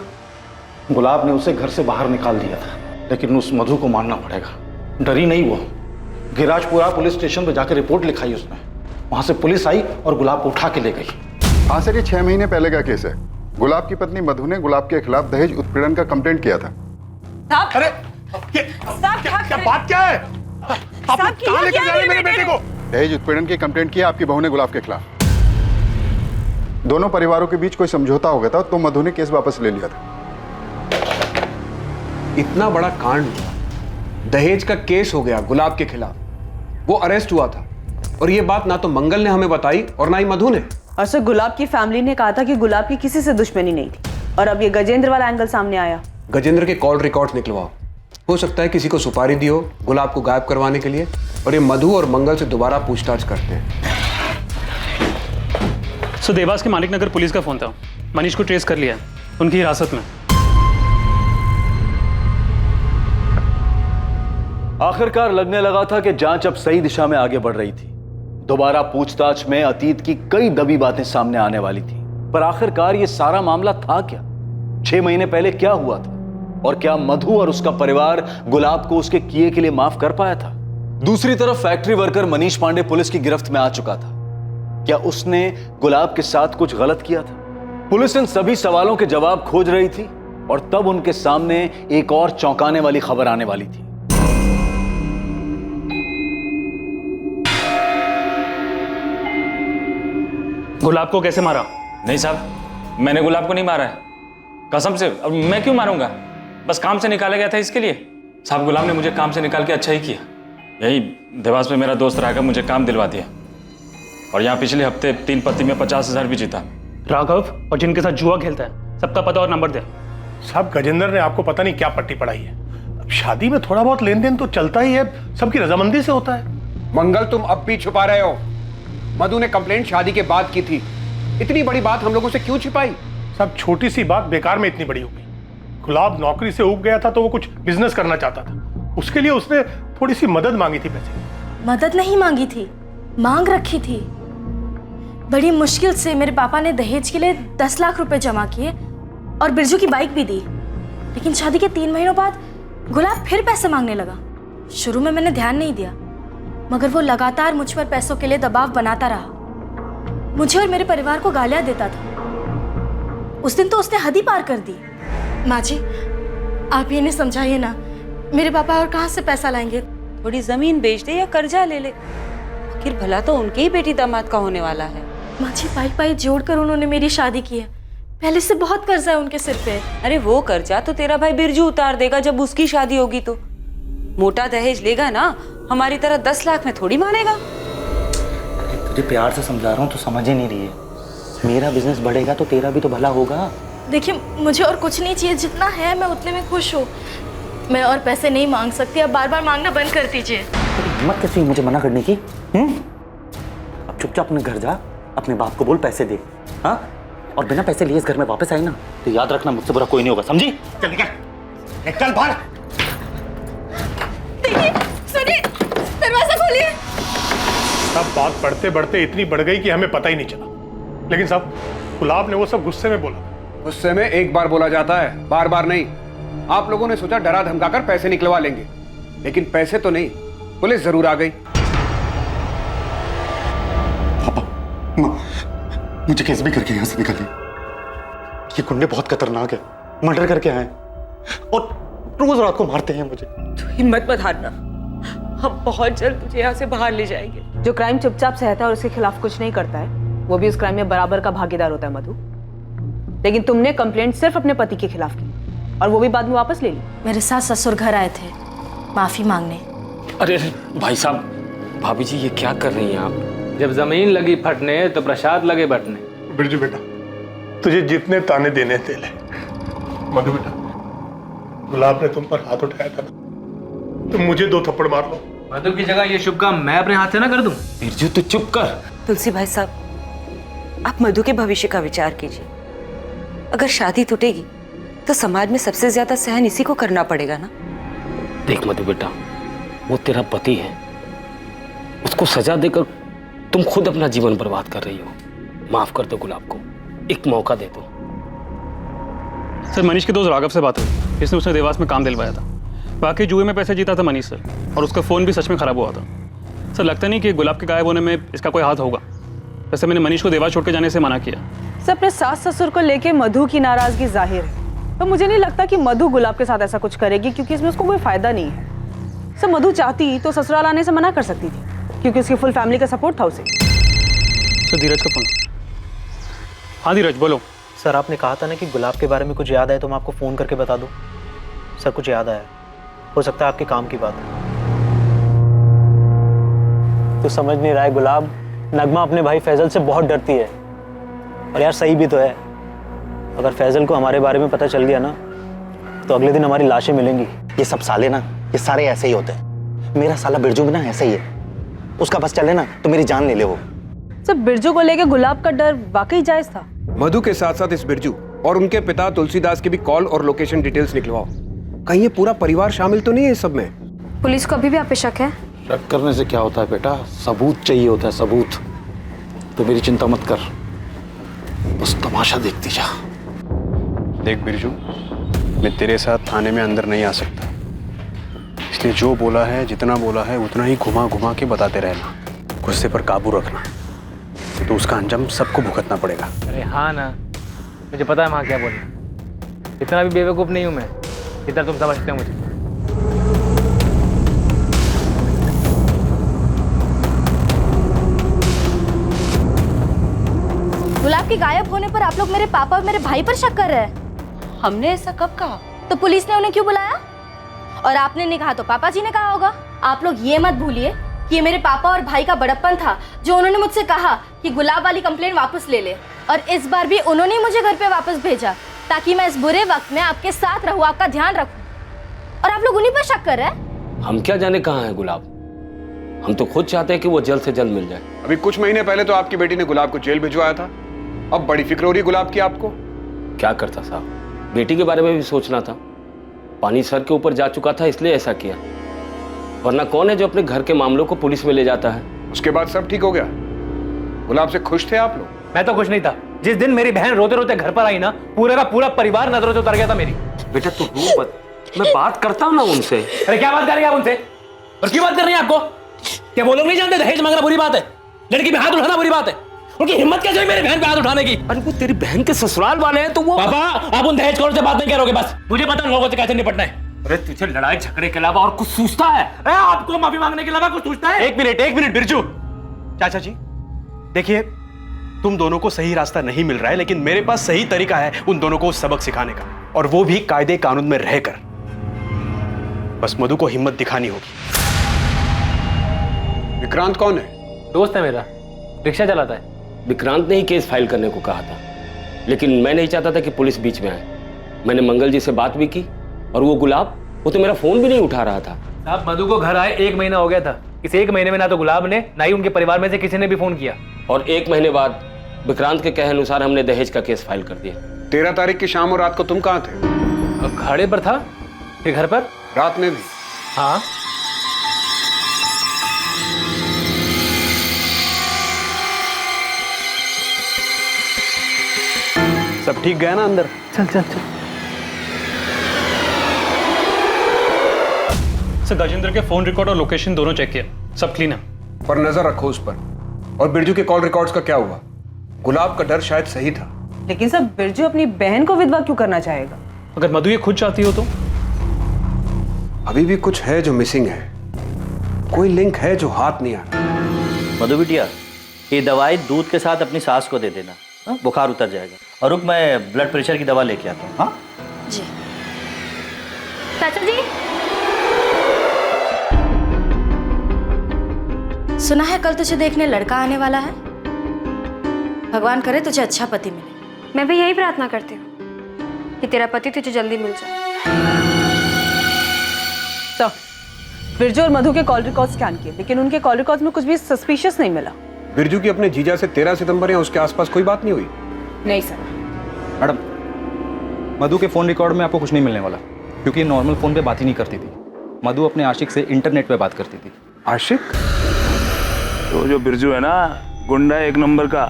गुलाब ने उसे घर से बाहर निकाल दिया था, लेकिन उस मधु को मानना पड़ेगा। डरी नहीं वो, गिराजपुरा पुलिस स्टेशन पर जाकर रिपोर्ट लिखाई उसने। वहां से पुलिस आई और गुलाब को उठा के ले गई। हाँ सर, ये 6 महीने पहले का केस है। गुलाब की पत्नी मधु ने गुलाब के खिलाफ दहेज उत्पीड़न का कंप्लेंट किया था। अरे क्या बात क्या है? आप कहां लेकर जा रहे हैं मेरे बेटे को? दहेज उत्पीड़न की कंप्लेंट किया आपकी बहू ने गुलाब के खिलाफ। दोनों परिवारों के बीच कोई समझौता हो गया था तो मधु ने केस वापस ले लिया था। इतना बड़ा कांड, दहेज का केस हो गया गुलाब के खिलाफ, वो अरेस्ट हुआ था, और ये बात ना तो मंगल ने हमें बताई और ना ही मधु ने। और सर गुलाब की फैमिली ने कहा था कि गुलाब की किसी से दुश्मनी नहीं थी, और अब ये गजेंद्र वाला एंगल सामने आया। गजेंद्र के कॉल रिकॉर्ड्स निकलवाओ, हो सकता है किसी को सुपारी दी हो गुलाब को गायब करवाने के लिए, और ये मधु और मंगल से दोबारा पूछताछ करते हैं। सो देवास के मालिक नगर पुलिस का फोन था, मनीष को ट्रेस कर लिया, उनकी हिरासत में। आखिरकार लगने लगा था कि जांच अब सही दिशा में आगे बढ़ रही थी। दोबारा पूछताछ में अतीत की कई दबी बातें सामने आने वाली थी, पर आखिरकार ये सारा मामला था क्या? 6 महीने पहले क्या हुआ था? और क्या मधु और उसका परिवार गुलाब को उसके किए के लिए माफ कर पाया था? दूसरी तरफ factory worker Manish Pandey police की गिरफ्त में आ चुका था। क्या उसने गुलाब के साथ कुछ गलत किया था? पुलिस इन सभी सवालों के जवाब खोज रही थी, और तब उनके सामने एक और चौंकाने वाली खबर आने वाली थी। गुलाब को कैसे मारा? नहीं साहब, मैंने गुलाब को नहीं मारा है, कसम से। अब मैं क्यों मारूंगा? बस काम से निकाला गया था इसके लिए। साहब गुलाब ने मुझे काम से निकाल के अच्छा ही किया। यही देवास में मेरा दोस्त राघव मुझे काम दिलवा दिया, और यहाँ पिछले हफ्ते 3 पत्ती में 50,000 भी जीता। राघव और जिनके साथ जुआ खेलता है, सबका पता और नंबर दे। साहब गजेंद्र ने आपको पता नहीं क्या पट्टी पढ़ाई है। अब शादी में थोड़ा बहुत लेन देन तो चलता ही है, सबकी रजामंदी से होता है। मंगल तुम अब भी छुपा रहे हो। मधु ने कंप्लेंट शादी के बाद की थी, इतनी बड़ी बात हम लोगों से क्यों छिपाई? सब छोटी सी बात बेकार में इतनी बड़ी हो गई। गुलाब नौकरी से उब गया था तो वो कुछ बिजनेस करना चाहता था, उसके लिए उसने थोड़ी सी मदद मांगी थी। पैसे मदद नहीं मांगी थी, मांग रखी थी। बड़ी मुश्किल से मेरे पापा ने दहेज के लिए 10 लाख रुपए जमा किए और बिरजू की बाइक भी दी। लेकिन शादी के 3 महीनों बाद गुलाब फिर पैसे मांगने लगा। शुरू में मैंने ध्यान नहीं दिया, मगर वो लगातार मुझ पर पैसों के लिए दबाव बनाता रहा। मुझे और मेरे परिवार को गालियां देता था। उस दिन तो उसने हद ही पार कर दी। माँ जी, आप ये नहीं समझाइए ना, मेरे पापा और कहाँ से पैसा लाएंगे? थोड़ी जमीन बेच दे या कर्जा ले ले, आखिर भला तो उनके ही बेटी दामाद का होने वाला है। माँ जी, पाई पाई जोड़कर उन्होंने मेरी शादी की है। पहले से बहुत कर्जा है उनके सिर पे। अरे वो कर्जा तो तेरा भाई बिरजू उतार देगा जब उसकी शादी होगी तो। मोटा दहेज लेगा ना, हमारी तरह 10 लाख में थोड़ी मानेगा। तुझे प्यार से समझा रहा हूँ तो समझ ही नहीं रही है। मेरा बिजनेस बढ़ेगा तो तेरा भी तो भला होगा। देखिए, मुझे और कुछ नहीं चाहिए, जितना है मैं उतने में खुश हूँ। मैं और पैसे नहीं मांग सकती, अब बार बार मांगना बंद कर दीजिए। हिम्मत कैसी हुई मुझे मना करने की? अब चुपचाप अपने घर जा, अपने बाप को बोल पैसे दे। हाँ, और बिना पैसे लिए इस घर में वापस आई ना तो याद रखना मुझसे बुरा कोई नहीं होगा, समझी? चल निकल, चल बाहर। सुनिए, दरवाजा खोलिए। सब बात बढ़ते बढ़ते इतनी बढ़ गई कि हमें पता ही नहीं चला। लेकिन साहब गुलाब ने वो सब गुस्से में बोला। गुस्से में एक बार बोला जाता है, बार बार नहीं। आप लोगों ने सोचा डरा धमकाकर पैसे निकलवा लेंगे, लेकिन पैसे तो नहीं, पुलिस जरूर आ गई। पापा, माँ, मुझे कैसे भी करके यहाँ से निकालिए। ये गुंडे बहुत खतरनाक है, मर्डर करके आए और रोज रात को मारते हैं मुझे। तो हिम्मत मत हारना, हम बहुत जल्द तुझे यहाँ से बाहर ले जाएंगे। जो क्राइम चुपचाप सहता है और उसके खिलाफ कुछ नहीं करता है, वो भी उस क्राइम में बराबर का भागीदार होता है मधु। लेकिन तुमने कंप्लेंट सिर्फ अपने पति के खिलाफ की, और वो भी बाद में वापस ले ली। मेरे साथ ससुर घर आए थे माफी मांगने। अरे भाई साहब, भाभी जी ये क्या कर रही हैं आप? जब जमीन लगी फटने तो प्रसाद लगे बटने। बिरजू बेटा, तुझे जितने ताने देने दे ले। मधु बेटा, गुलाब ने तुम पर हाथ उठाया था ना, तुम मुझे 2 थप्पड़ मार लो। मधु की जगह ये शुभ काम मैं अपने हाथ से ना कर दूं? बिरजू तू चुप कर। तुलसी भाई साहब, आप मधु के भविष्य का विचार कीजिए। अगर शादी टूटेगी तो समाज में सबसे ज्यादा सहन इसी को करना पड़ेगा ना। देख मधु बेटा, वो तेरा पति है, उसको सजा देकर तुम खुद अपना जीवन बर्बाद कर रही हो। माफ कर दो गुलाब को, एक मौका दे दो। सर मनीष के दोस्त राघव से बात हुई, इसने उसने देवास में काम दिलवाया था। बाकी जुए में पैसे जीता था मनीष सर, और उसका फ़ोन भी सच में ख़राब हुआ था। सर लगता नहीं कि गुलाब के गायब होने में इसका कोई हाथ होगा। वैसे मैंने मनीष को देवास छोड़ के जाने से मना किया, सर अपने सास ससुर को लेके मधु की नाराजगी जाहिर है, तो मुझे नहीं लगता कि मधु गुलाब के साथ ऐसा कुछ करेगी, क्योंकि इसमें उसको कोई फायदा नहीं है। सर मधु चाहती तो ससुराल आने से मना कर सकती थी, क्योंकि उसकी फुल फैमिली का सपोर्ट था उसे। सर धीरज का फोन। हाँ धीरज बोलो। सर आपने कहा था ना कि गुलाब के बारे में कुछ याद आए तो मैं आपको फ़ोन करके बता दूं। सर कुछ याद आया, हो सकता है आपके काम की बात है। तो समझ नहीं रहा है गुलाब, नगमा अपने भाई फैजल से बहुत डरती है। और यार सही भी तो है, अगर फैजल को हमारे बारे में पता चल गया ना तो अगले दिन हमारी लाशें मिलेंगी। ये सब साले ना, ये सारे ऐसे ही होते हैं। मेरा साला बिरजू भी ना ऐसा ही है, उसका बस चले ना तो मेरी जान ले ले वो। सर बिरजू को लेके गुलाब का डर वाकई जायज था। मधु के साथ साथ इस बिरजू और उनके पिता तुलसीदास की भी कॉल और लोकेशन डिटेल्स निकलवाओ। कहीं ये पूरा परिवार शामिल तो नहीं है इस सब में? पुलिस को अभी भी आप पे शक है? शक करने से क्या होता है बेटा, सबूत चाहिए होता है, सबूत। तो मेरी चिंता मत कर, बस तमाशा देखती जा। देख बिरजू, मैं तेरे साथ थाने में अंदर नहीं आ सकता, इसलिए जो बोला है, जितना बोला है उतना ही घुमा घुमा के बताते रहना। गुस्से पर काबू रखना, तो उसका अंजाम सबको भुगतना पड़ेगा। अरे हाँ ना, मुझे पता है वहाँ क्या बोलना। इतना भी बेवकूफ़ नहीं हूँ मैं, इतना तुम समझते हो मुझे। गुलाब के गायब होने पर आप लोग मेरे पापा और मेरे भाई पर शक कर रहे हैं। हमने ऐसा कब कहा? तो पुलिस ने उन्हें क्यों बुलाया? और आपने नहीं कहा तो पापा जी ने कहा होगा। आप लोग ये मत भूलिए कि ये मेरे पापा और भाई का बड़प्पन था जो उन्होंने मुझसे कहा कि गुलाब वाली कंप्लेंट वापस ले ले, और इस बार भी उन्होंने ही मुझे घर पे वापस भेजा ताकि मैं इस बुरे वक्त में आपके साथ रहूं, आपका ध्यान रखूं। और आप लोग उन्हीं पर शक कर रहे हैं। हम क्या जाने कहाँ है गुलाब, हम तो खुद चाहते हैं कि वो जल्द से जल्द मिल जाए। अभी कुछ महीने पहले तो आपकी बेटी ने गुलाब को जेल भिजवाया था, अब बड़ी फिक्र हो रही गुलाब की आपको। क्या करता साहब, बेटी के बारे में भी सोचना था, पानी सर के ऊपर जा चुका था इसलिए ऐसा किया, वरना कौन है जो अपने घर के मामलों को पुलिस में ले जाता है। उसके बाद सब ठीक हो गया? गुलाब से खुश थे आप लोग? मैं तो खुश नहीं था। जिस दिन मेरी बहन रोते रोते घर पर आई ना, पूरे का पूरा परिवार नजरों से उतर गया था मेरी। बेटा तू रो मत, मैं बात करता हूँ ना उनसे। अरे क्या बात कर रहे हैं आप उनसे, और क्यों बात कर रहे हैं आपको? क्या वो लोग नहीं जानते दहेज मांगना बुरी बात है, लड़की पे हाथ उठाना बुरी बात है? उनकी हिम्मत कैसे हुई मेरी बहन पे हाथ उठाने की? अरे वो तेरी बहन के ससुराल वाले हैं तो वो। पापा आप उन दहेजखोरों से बात नहीं करोगे, बस मुझे पता लोगों से कैसे निपटना है। अरे तुझे लड़ाई झगड़े के अलावा और कुछ सूझता है? अरे आपको माफी मांगने के अलावा कुछ सूझता है? एक मिनट बिरजू। चाचा जी देखिए, तुम दोनों को सही रास्ता नहीं मिल रहा है, लेकिन मेरे पास सही तरीका है उन दोनों को सबक सिखाने का, और वो भी कायदे कानून में रहकर। बस मधु को हिम्मत दिखानी होगी। विक्रांत कौन है? दोस्त है मेरा, रिक्शा चलाता है। विक्रांत ने ही केस फाइल करने को कहा था, लेकिन मैं नहीं चाहता था कि पुलिस बीच में आए। मैंने मंगल जी से बात भी की, और वो गुलाब, वो तो मेरा फोन भी नहीं उठा रहा था। आप मधु को घर आए 1 महीना हो गया था, इस 1 महीने में ना तो गुलाब ने ना ही उनके परिवार में से किसी ने भी फोन किया। और 1 महीने बाद विक्रांत के कहे अनुसार हमने दहेज का केस फाइल कर दिया। 13 तारीख की शाम और रात को तुम कहाँ थे? घाड़े पर था, फिर घर पर। रात में भी? हाँ। सब ठीक गया ना अंदर? चल चल चल। सर गजेंद्र के फोन रिकॉर्ड और लोकेशन दोनों चेक किया, सब क्लीन है। पर नजर रखो उस पर। और बिरजू के कॉल रिकॉर्ड्स का क्या हुआ? गुलाब का डर शायद सही था। लेकिन सब बिरजू अपनी बहन को विधवा क्यों करना चाहेगा? अगर मधु ये खुद चाहती हो तो? अभी भी कुछ है जो मिसिंग है, कोई लिंक है जो हाथ नहीं आ रहा। मधु बिटिया, ये दवाई दूध के साथ अपनी सास को दे देना, हाँ? बुखार उतर जाएगा। और रुक, मैं ब्लड प्रेशर की दवा लेके आता हूँ। हाँ जी। चाचा जी, सुना है कल तुझे देखने लड़का आने वाला है। भगवान करे तुझे अच्छा पति मिले। मैं भी यही प्रार्थना करती हूँ कि तेरा पति तुझे जल्दी मिल जाए। तो बिरजू और मधु के कॉल रिकॉर्ड स्कैन किए, लेकिन उनके कॉल रिकॉर्ड में कुछ भी सस्पिशियस नहीं मिला। बिरजू की अपने जीजा से 13 सितंबर या उसके आसपास कोई बात नहीं हुई? नहीं सर। मैडम, मधु के फोन रिकॉर्ड में आपको कुछ नहीं मिलने वाला, क्योंकि नॉर्मल फोन पे बात ही नहीं करती थी। मधु अपने आशिक से इंटरनेट पे बात करती थी। आशिक? तो जो बिरजू है ना, गुंडा 1 नंबर का,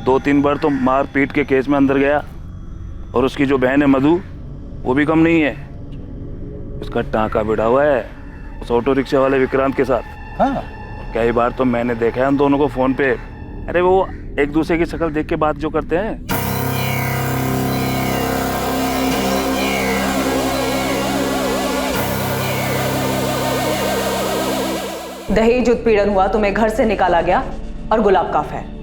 2-3 बार तो मार पीट के केस में अंदर गया। और उसकी जो बहन है मधु, वो भी कम नहीं है, उसका टांका भिड़ा हुआ है उस ऑटो रिक्शा वाले विक्रांत के साथ। हाँ, कई बार तो मैंने देखा है उन दोनों को फोन पे। अरे वो एक दूसरे की शक्ल देख के बात जो करते हैं। दहेज उत्पीड़न हुआ, तुम्हें घर से निकाला गया और गुलाब का अफेयर।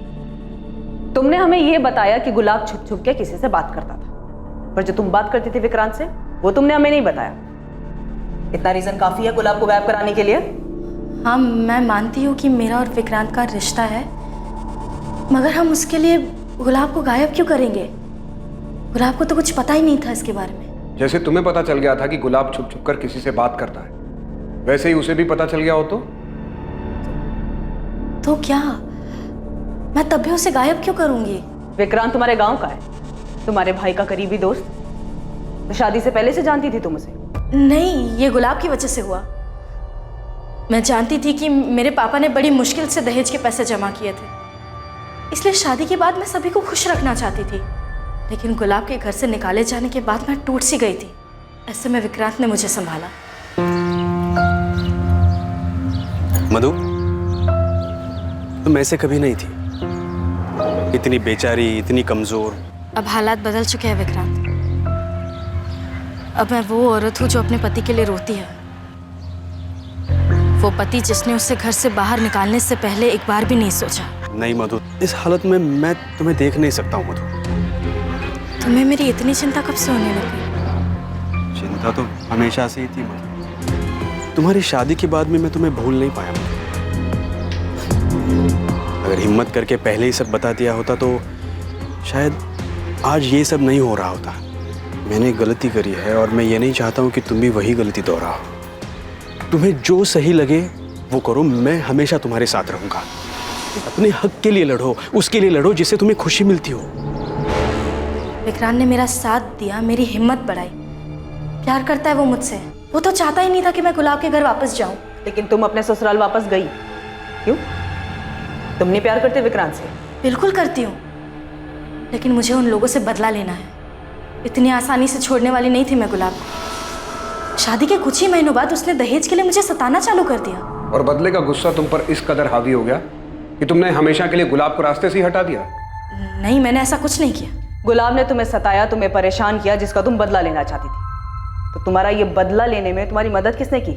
तुमने हमें यह बताया कि गुलाब छुप छुप के किसी से बात करता था, पर जो तुम बात करती थी विक्रांत से, वो तुमने हमें नहीं बताया। इतना रीजन काफी है गुलाब को गायब कराने के लिए? हाँ, मैं मानती हूँ कि मेरा और विक्रांत का रिश्ता है, मगर हम उसके लिए गुलाब को गायब क्यों करेंगे? गुलाब को तो कुछ पता ही नहीं था इसके बारे में। जैसे तुम्हें पता चल गया था कि गुलाब छुप छुप कर किसी से बात करता है, वैसे ही उसे भी पता चल गया हो तो क्या मैं तब भी उसे गायब क्यों करूंगी? विक्रांत तुम्हारे गांव का है, तुम्हारे भाई का करीबी दोस्त। तो शादी से पहले से जानती थी तुम उसे? नहीं, ये गुलाब की वजह से हुआ। मैं जानती थी कि मेरे पापा ने बड़ी मुश्किल से दहेज के पैसे जमा किए थे, इसलिए शादी के बाद मैं सभी को खुश रखना चाहती थी। लेकिन गुलाब के घर से निकाले जाने के बाद मैं टूट सी गई थी। ऐसे में विक्रांत ने मुझे संभाला। मधु, तुम ऐसे कभी नहीं थी, इतनी बेचारी, इतनी कमजोर। अब हालात बदल चुके हैं विक्रांत। अब मैं वो औरत हूँ जो अपने पति के लिए रोती है, वो पति जिसने उसे घर से बाहर निकालने से पहले एक बार भी नहीं सोचा। नहीं मधु, इस हालत में मैं तुम्हें देख नहीं सकता हूँ मधु। तुम्हें मेरी इतनी चिंता कब से होने लगी? चिंता तो हमेशा से ही थी मधु। तुम्हारी शादी के बाद में मैं तुम्हें भूल नहीं पाया मधु। अगर हिम्मत करके पहले ही सब बता दिया होता तो शायद आज ये सब नहीं हो रहा होता। मैंने गलती करी है और मैं ये नहीं चाहता हूँ कि तुम भी वही गलती दोहराओ। तुम्हें जो सही लगे वो करो, मैं हमेशा तुम्हारे साथ रहूंगा। अपने हक के लिए लड़ो, उसके लिए लड़ो जिससे तुम्हें खुशी मिलती हो। विक्रांत ने मेरा साथ दिया, मेरी हिम्मत बढ़ाई। प्यार करता है वो मुझसे। वो तो चाहता ही नहीं था कि मैं गुलाब के घर वापस जाऊं। लेकिन तुम अपने ससुराल वापस गई क्यों? तुम नहीं प्यार करते विक्रांत से? बिल्कुल करती हूँ, लेकिन मुझे उन लोगों से बदला लेना है। इतनी आसानी से छोड़ने वाली नहीं थी मैं गुलाब को। शादी के कुछ ही महीनों बाद उसने दहेज के लिए मुझे सताना चालू कर दिया। और बदले का गुस्सा तुम पर इस कदर हावी हो गया कि तुमने हमेशा के लिए गुलाब को रास्ते से ही हटा दिया? नहीं, मैंने ऐसा कुछ नहीं किया। गुलाब ने तुम्हें सताया, तुम्हें परेशान किया, जिसका तुम बदला लेना चाहती थी। तो तुम्हारा ये बदला लेने में तुम्हारी मदद किसने की?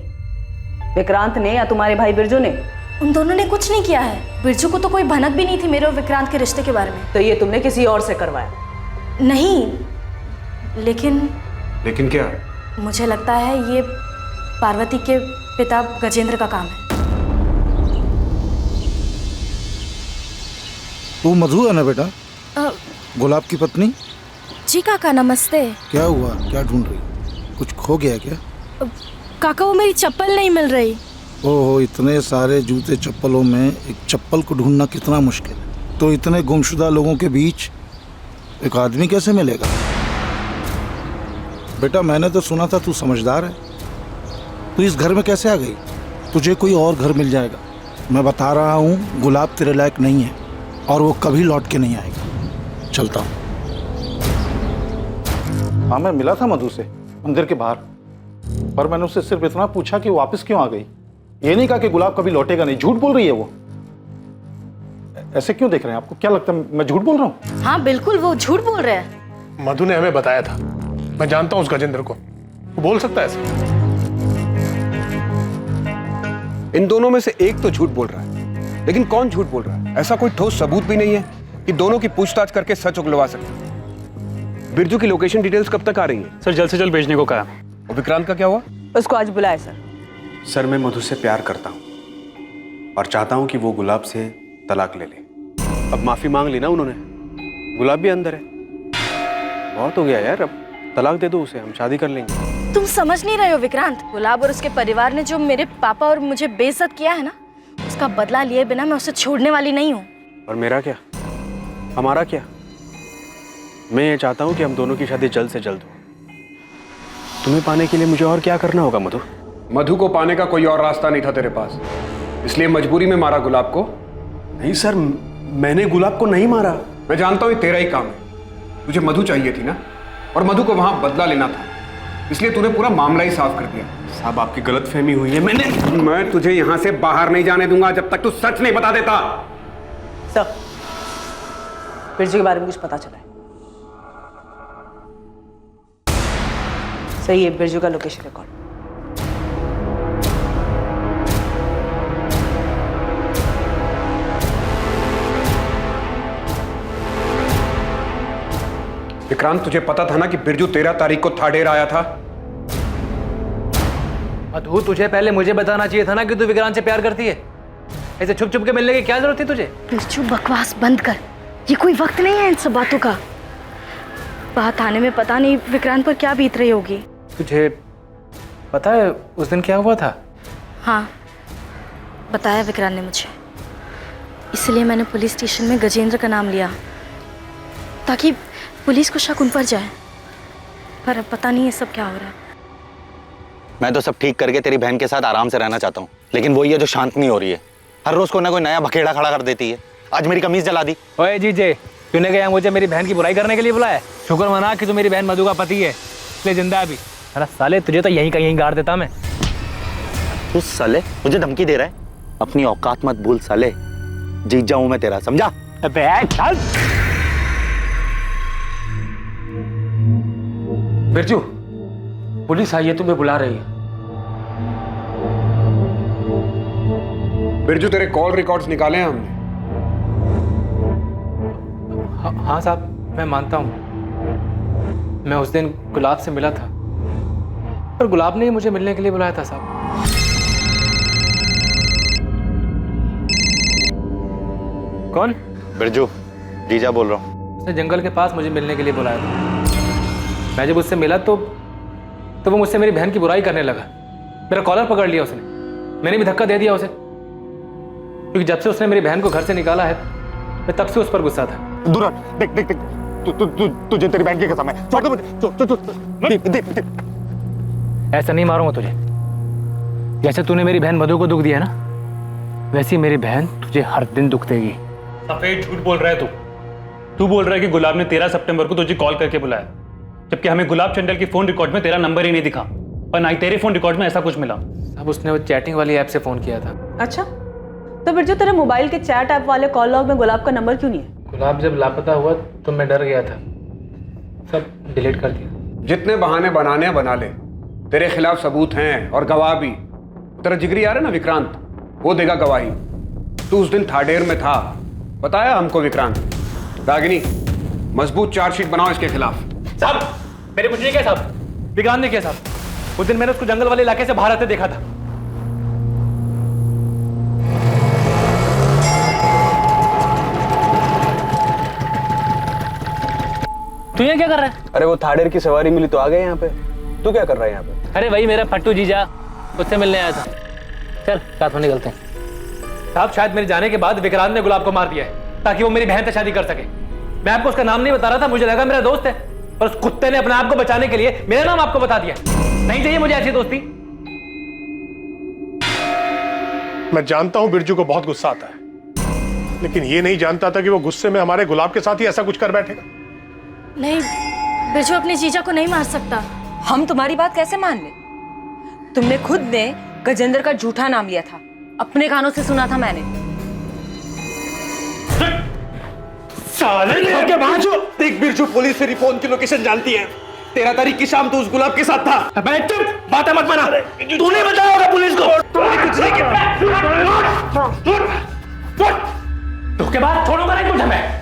विक्रांत ने या तुम्हारे भाई बिरजू ने? उन दोनों ने कुछ नहीं किया है। बिरजू को तो कोई भनक भी नहीं थी मेरे और विक्रांत के रिश्ते के बारे में। तो ये तुमने किसी और से करवाया? नहीं, लेकिन क्या? मुझे लगता है ये पार्वती के पिता गजेंद्र का काम है। तू मधु है ना बेटा? गुलाब की पत्नी? जी काका, नमस्ते। क्या हुआ? क्या ढूंढ रही? कुछ खो गया क्या? काका, वो मेरी चप्पल नहीं मिल रही। ओहो, इतने सारे जूते चप्पलों में एक चप्पल को ढूंढना कितना मुश्किल है। तो इतने गुमशुदा लोगों के बीच एक आदमी कैसे मिलेगा? बेटा, मैंने तो सुना था तू समझदार है। तू इस घर में कैसे आ गई? तुझे कोई और घर मिल जाएगा। मैं बता रहा हूँ, गुलाब तेरे लायक नहीं है और वो कभी लौट के नहीं आएगा। चलता हूँ। हाँ, मैं मिला था मधु से मंदिर के बाहर, पर मैंने उससे सिर्फ इतना पूछा कि वो वापस क्यों आ गई। ये नहीं कहा कि गुलाब कभी लौटेगा नहीं। झूठ बोल रही है वो। ऐसे क्यों देख रहे हैं? आपको क्या लगता है मैं झूठ बोल रहा हूँ? हाँ बिल्कुल, वो झूठ बोल रहे हैं। मधु ने हमें बताया था। मैं जानता हूँ उस गजेंद्र को, वो बोल सकता है ऐसे। इन दोनों में से एक तो झूठ बोल रहा है, लेकिन कौन झूठ बोल रहा है? ऐसा कोई ठोस सबूत भी नहीं है कि दोनों की पूछताछ करके सच उगलवा सकते। बिरजू की लोकेशन डिटेल्स कब तक आ रही है? सर, जल्द से जल्द भेजने को कहा। और विक्रांत का क्या हुआ? उसको आज बुलाए सर। सर, मैं मधु से प्यार करता हूँ और चाहता हूँ कि वो गुलाब से तलाक ले ले। अब माफी मांग ली ना उन्होंने, गुलाब भी अंदर है। बहुत हो गया यार, अब तलाक दे दो उसे, हम शादी कर लेंगे। तुम समझ नहीं रहे हो विक्रांत। गुलाब और उसके परिवार ने जो मेरे पापा और मुझे बेइज्जत किया है ना, उसका बदला लिए बिना मैं उसे छोड़ने वाली नहीं हूँ। और मेरा क्या? हमारा क्या? मैं ये चाहता हूँ कि हम दोनों की शादी जल्द से जल्द हो। तुम्हें पाने के लिए मुझे और क्या करना होगा मधु? मधु को पाने का कोई और रास्ता नहीं था तेरे पास, इसलिए मजबूरी में मारा गुलाब को। नहीं सर, मैंने गुलाब को नहीं मारा। मैं जानता हूँ ये तेरा ही काम है। तुझे मधु चाहिए थी ना, और मधु को वहां बदला लेना था, इसलिए तूने पूरा मामला ही साफ कर दिया। साहब, आपकी गलतफहमी हुई है। मैं तुझे यहां से बाहर नहीं जाने दूंगा जब तक तू सच नहीं बता देता। सर, बिरजू के बारे में कुछ पता चला है? सही है, बिरजू का लोकेशन रिकॉर्ड। विक्रांत, तुझे पता था ना कि बिरजू 13 तारीख को थाडेर आया था? मधु, तुझे पहले मुझे बताना चाहिए था ना कि तू विक्रांत से प्यार करती है। ऐसे छुप छुप के मिलने की क्या जरूरत थी तुझे? बिरजू, बकवास बंद कर। ये कोई वक्त नहीं है इन सब बातों का। बात आने में पता नहीं विक्रांत पर क्या बीत रही होगी। तुझे पता है उस दिन क्या हुआ था? हाँ, बताया विक्रांत ने मुझे। इसलिए मैंने पुलिस स्टेशन में गजेंद्र का नाम लिया ताकि पुलिस को शक उन पर जाए। पर अब पता नहीं ये सब क्या हो रहा है। मैं तो सब ठीक करके तेरी बहन के साथ आराम से रहना चाहता हूँ, लेकिन वही है जो शांत नहीं हो रही है। हर रोज कोई ना कोई नया बखेड़ा खड़ा कर देती है। आज मेरी कमीज जला दी। ओए जीजे, तूने क्या मुझे मेरी बहन की बुराई करने के लिए बुलाया? शुक्र मना कि तू मेरी बहन मधु का पति है, इसलिए जिंदा है अभी। अरे साले, तुझे तो यहीं का यहीं गाड़ देता मैं। तू साले मुझे धमकी दे रहा है? अपनी औकात मत भूल साले, जीत जाऊं मैं तेरा, समझा? अबे चल। बिरजू, पुलिस आई है, तुम्हें बुला रही है। बिरजू, तेरे कॉल रिकॉर्ड्स निकाले हैं हमने। हाँ साहब, मैं मानता हूँ मैं उस दिन गुलाब से मिला था, पर गुलाब ने ही मुझे मिलने के लिए बुलाया था साहब। कौन? बिरजू, जीजा बोल रहा हूँ। उसने जंगल के पास मुझे मिलने के लिए बुलाया था। मैं जब उससे मिला तो वो मुझसे मेरी बहन की बुराई करने लगा। मेरा कॉलर पकड़ लिया उसने, मैंने भी धक्का दे दिया उसे, क्योंकि जब से उसने मेरी बहन को घर से निकाला है मैं तब से उस पर गुस्सा था। दूर हट, देख देख देख, तुझे तेरी बहन की कसम है। छोड़ दे मुझे। ऐसा नहीं मारूंगा तुझे। जैसे तूने मेरी बहन मधु को दुख दिया ना, वैसे ही मेरी बहन तुझे हर दिन दुख देगी। सफेद झूठ बोल रहा है तू बोल रहा है कि गुलाब ने 13 सितंबर को तुझे कॉल करके बुलाया, जबकि हमें गुलाब चंडल की फोन रिकॉर्ड में तेरा नंबर ही नहीं दिखा और ना ही तेरे फोन रिकॉर्ड में ऐसा कुछ मिला। अब उसने वो चैटिंग वाली ऐप से फोन किया था। अच्छा, तो बिरजू, तेरे मोबाइल के चैट ऐप वाले कॉल लॉग में गुलाब का नंबर क्यों नहीं है? गुलाब जब लापता हुआ तो मैं डर गया था, सब डिलीट कर दिया। जितने बहाने बनाने हैं बना ले, तेरे खिलाफ सबूत हैं और गवाह भी। तेरा जिगरी आ रहा है ना विक्रांत, वो देगा गवाही। तू उस दिन थाडेर में था, बताया हमको विक्रांत। रागिनी, मजबूत चार्जशीट बनाओ इसके खिलाफ। साहब, मेरे कुछ नहीं किया साहब, विक्रांत ने किया साहब। उस दिन मैंने उसको जंगल वाले इलाके से बाहर आते देखा था। तू ये क्या कर रहा है? अरे वो थाडेर की सवारी मिली तो आ गए यहाँ पे। तू क्या कर रहा है यहाँ पे? अरे वही मेरा फट्टू जीजा, उससे मिलने आया था। चल साथ में निकलते हैं। साहब, शायद मेरे जाने के बाद विक्रांत ने गुलाब को मार दिया है ताकि वो मेरी बहन से शादी कर सके। मैं आपको उसका नाम नहीं बता रहा था, मुझे लगा मेरा दोस्त है, पर उस कुत्ते ने अपने आप को बचाने के लिए मेरा नाम आपको बता दिया। नहीं चाहिए मुझे ऐसी दोस्ती। मैं जानता हूं बिरजू को बहुत गुस्सा आता है, लेकिन ये नहीं जानता था कि वो गुस्से में हमारे गुलाब के साथ ही ऐसा कुछ कर बैठेगा। नहीं, बिरजू अपने जीजा को नहीं मार सकता। हम तुम्हारी बात कैसे मान ले? तुमने खुद ने गजेंद्र का झूठा नाम लिया था, अपने कानों से सुना था मैंने। साले के बाजू देख, बिरजू पुलिस तेरी फोन की लोकेशन जानती है। 13 तारीख की शाम तो उस गुलाब के साथ था। बैठ चुप, बातें मत बना। तूने बताया होगा पुलिस को। कुछ नहीं किया। तो के बाद छोड़ूंगा नहीं कुछ हमें।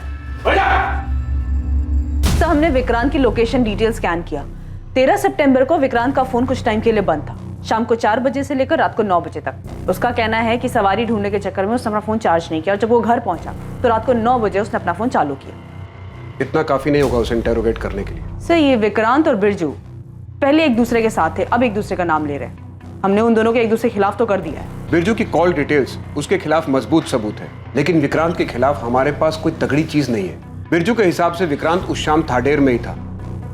तो हमने विक्रांत की लोकेशन डिटेल स्कैन किया। 13 सितंबर को विक्रांत का फोन कुछ टाइम के लिए बंद था, शाम को 4 बजे से लेकर रात को 9 बजे तक। उसका कहना है कि सवारी ढूंढने के चक्कर में उसने अपना फोन चार्ज नहीं किया और जब वो घर पहुंचा तो रात को 9 बजे उसने अपना फोन चालू किया। इतना काफी नहीं होगा उसे इंटेरोगेट करने के लिए। सर, ये विक्रांत और बिरजू पहले एक दूसरे के साथ थे, अब एक दूसरे का नाम ले रहे हैं। हमने उन दोनों के एक दूसरे के खिलाफ तो कर दिया है। बिरजू की कॉल डिटेल्स उसके खिलाफ मजबूत सबूत है, लेकिन विक्रांत के खिलाफ हमारे पास कोई तगड़ी चीज नहीं है। बिरजू के हिसाब से विक्रांत उस शाम थाडेर में ही था।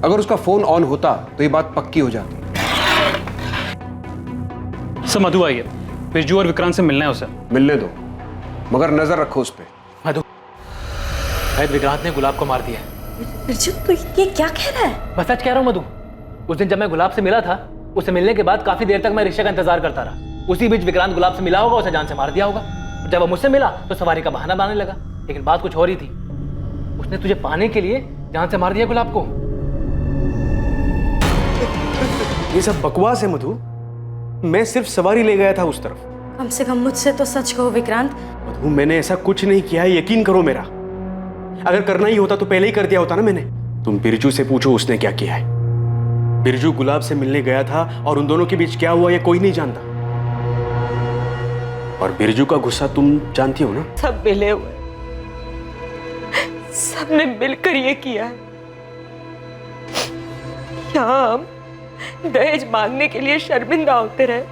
अगर उसका फोन ऑन होता तो ये बात पक्की हो जाती। सर, मधु आई है, बिरजू और विक्रांत से मिलना है उसे। मिलने दो, मगर नजर रखो उस पे। मधु, शायद विक्रांत ने गुलाब को मार दिया है। बिरजू, तू ये क्या कह रहा है? बस सच कह रहा हूँ मधु। उस दिन जब मैं गुलाब से मिला था, उससे मिलने के बाद काफी देर तक मैं रिक्शा का इंतजार करता रहा। उसी बीच विक्रांत गुलाब से मिला होगा, उसे जान से मार दिया होगा। जब वो मुझसे मिला तो सवारी का बहाना बनाने लगा, लेकिन बात कुछ हो रही थी। उसने तुझे पाने के लिए जान से मार दिया गुलाब को। ये सब बकवास है मधु। मैं सिर्फ सवारी ले गया था उस तरफ। कम से कम मुझसे तो सच कहो विक्रांत। मधु, मैंने ऐसा कुछ नहीं किया है, यकीन करो मेरा। अगर करना ही होता तो पहले ही कर दिया होता ना मैंने। तुम बिरजू से पूछो उसने क्या किया है। बिरजू गुलाब से मिलने गया था और उन दोनों के बीच क्या हुआ ये कोई नहीं जानता। और बिरजू का गुस्सा तुम जानती हो ना। सब मिले हुए, सबने मिलकर ये किया है। यहाँ हम दहेज मांगने के लिए शर्मिंदा होते रहे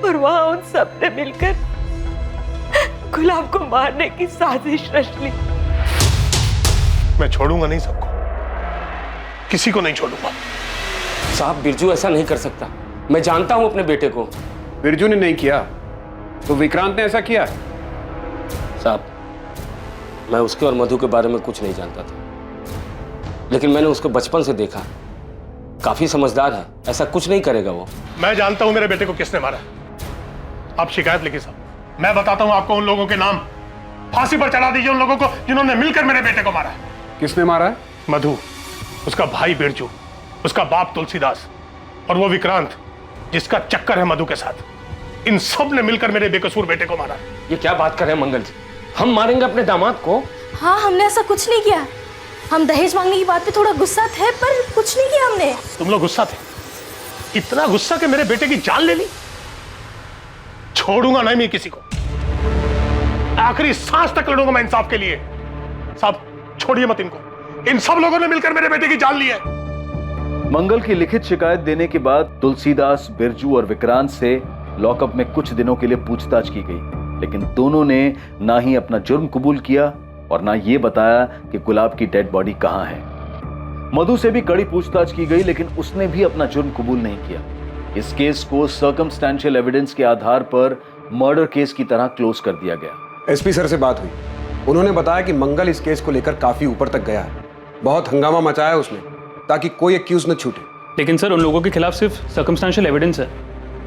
और वहां उन सब ने मिलकर गुलाब को मारने की साजिश रच ली। मैं छोड़ूंगा नहीं सबको, किसी को नहीं छोड़ूंगा। साहब बिरजू ऐसा नहीं कर सकता, मैं जानता हूं अपने बेटे को। बिरजू ने नहीं किया तो विक्रांत ने ऐसा किया। साहब मैं उसके और मधु के बारे में कुछ नहीं जानता था, लेकिन मैंने उसको बचपन से देखा, काफी समझदार है, ऐसा कुछ नहीं करेगा वो। मैं जानता हूं मेरे बेटे को किसने मारा। आप शिकायत लिखिए साहब, मैं बताता हूं आपको उन लोगों के नाम। फांसी पर चढ़ा दीजिए उन लोगों को जिन्होंने मिलकर मेरे बेटे को मारा है। किसने मारा है? मधु, उसका भाई बिरजू, उसका बाप तुलसीदास और वो विक्रांत जिसका चक्कर है मधु के साथ। इन सब ने मिलकर मेरे बेकसूर बेटे को मारा। ये क्या बात कर रहे हैं मंगल जी, हम मारेंगे अपने दामाद को? हाँ, हमने ऐसा कुछ नहीं किया। हम दहेज मांगने की बात पे थोड़ा गुस्सा थे, पर कुछ नहीं किया हमने। तुम लोग गुस्सा थे? इतना गुस्सा कि मेरे बेटे की जान ले ली? छोड़ूंगा नहीं मैं किसी को, आखिरी सांस तक लड़ूंगा मैं इंसाफ के लिए। साहब छोड़िए मत इनको, इन सब लोगों ने मिलकर मेरे बेटे की जान ली है। मंगल की लिखित शिकायत देने के बाद तुलसीदास, बिरजू और विक्रांत से लॉकअप में कुछ दिनों के लिए पूछताछ की गई, लेकिन दोनों ने ना ही अपना जुर्म कबूल किया और ना ये बताया कि गुलाब की डेड बॉडी कहां है। मधु से भी कड़ी पूछताछ की गई, लेकिन उसने भी अपना जुर्म कबूल नहीं किया। इस केस को सर्कमस्टेंशियल एविडेंस के आधार पर मर्डर केस की तरह क्लोज कर दिया गया। एसपी सर से बात हुई, उन्होंने बताया कि मंगल इस केस को लेकर काफी ऊपर तक गया है, बहुत हंगामा मचाया उसने ताकि कोई एक्यूज न छूटे। लेकिन सर उन लोगों के खिलाफ सिर्फ सर्कमस्टेंशियल एविडेंस है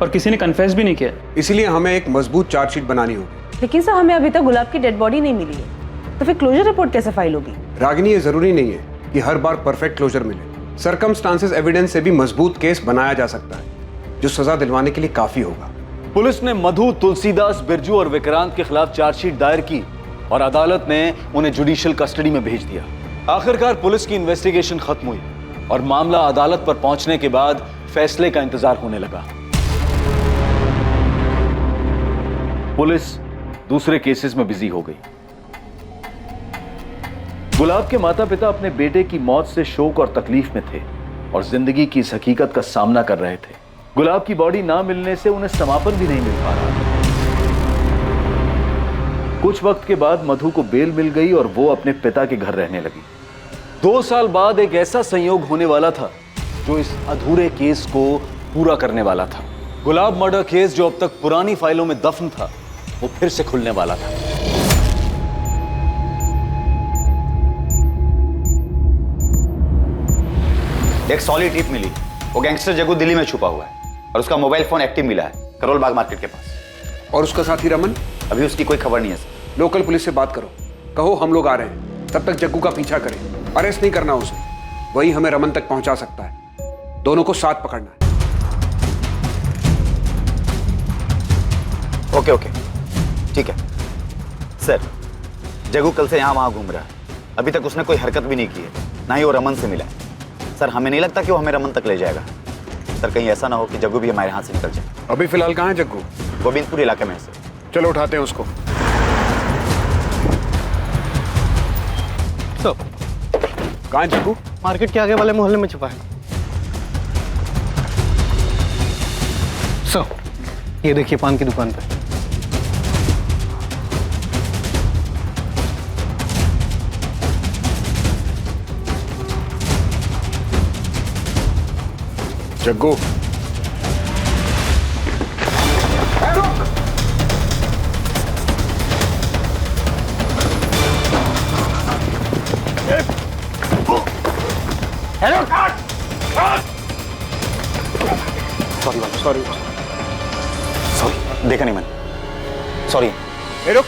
और किसी ने कन्फेस भी नहीं किया। इसलिए हमें एक मजबूत चार्जशीट बनानी होगी। लेकिन सर हमें अभी तक गुलाब की डेड बॉडी नहीं मिली है, तो फिर क्लोजर रिपोर्ट कैसे फाइल होगी? रागिनी, ये जरूरी नहीं है कि हर बार परफेक्ट क्लोजर मिले। सर्कमस्टांसेस एविडेंस से भी मजबूत केस बनाया जा सकता है, जो सजा दिलवाने के लिए काफी होगा। पुलिस ने मधु, तुलसीदास, बिरजू और विक्रांत के खिलाफ चार्जशीट दायर की और अदालत ने उन्हें जुडिशियल कस्टडी में भेज दिया। आखिरकार पुलिस की इन्वेस्टिगेशन खत्म हुई और मामला अदालत पर पहुंचने के बाद फैसले का इंतजार होने लगा। पुलिस दूसरे केसेस में बिजी हो गई। गुलाब के माता पिता अपने बेटे की मौत से शोक और तकलीफ में थे और जिंदगी की इस हकीकत का सामना कर रहे थे। गुलाब की बॉडी ना मिलने से उन्हें समापन भी नहीं मिल पा रहा। कुछ वक्त के बाद मधु को बेल मिल गई और वो अपने पिता के घर रहने लगी। 2 साल बाद एक ऐसा संयोग होने वाला था जो इस अधूरे केस को पूरा करने वाला था। गुलाब मर्डर केस जो अब तक पुरानी फाइलों में दफन था, वो फिर से खुलने वाला था। एक सॉलिड टिप मिली, वो गैंगस्टर जग्गू दिल्ली में छुपा हुआ है और उसका मोबाइल फोन एक्टिव मिला है करोल बाग मार्केट के पास। और उसका साथी रमन? अभी उसकी कोई खबर नहीं है सर। लोकल पुलिस से बात करो, कहो हम लोग आ रहे हैं, तब तक जग्गू का पीछा करें। अरेस्ट नहीं करना उसे, वही हमें रमन तक पहुंचा सकता है। दोनों को साथ पकड़ना है। ओके ओके ठीक है सर। जग्गू कल से यहाँ वहाँ घूम रहा है, अभी तक उसने कोई हरकत भी नहीं की है, ना ही वो रमन से मिला है। सर हमें नहीं लगता कि वो हमें रमन तक ले जाएगा। सर कहीं ऐसा ना हो कि जग्गू भी हमारे हाथ से निकल जाए। अभी फिलहाल कहाँ है जग्गू? गोविंदपुर इलाके में है सर। चलो उठाते हैं उसको। कहाँ है जग्गू? मार्केट के आगे वाले मोहल्ले में छुपा है। ये देखिए पान की दुकान पे। जग्गू हेलो सॉरी देखा नहीं मैंने, सॉरी। रुक,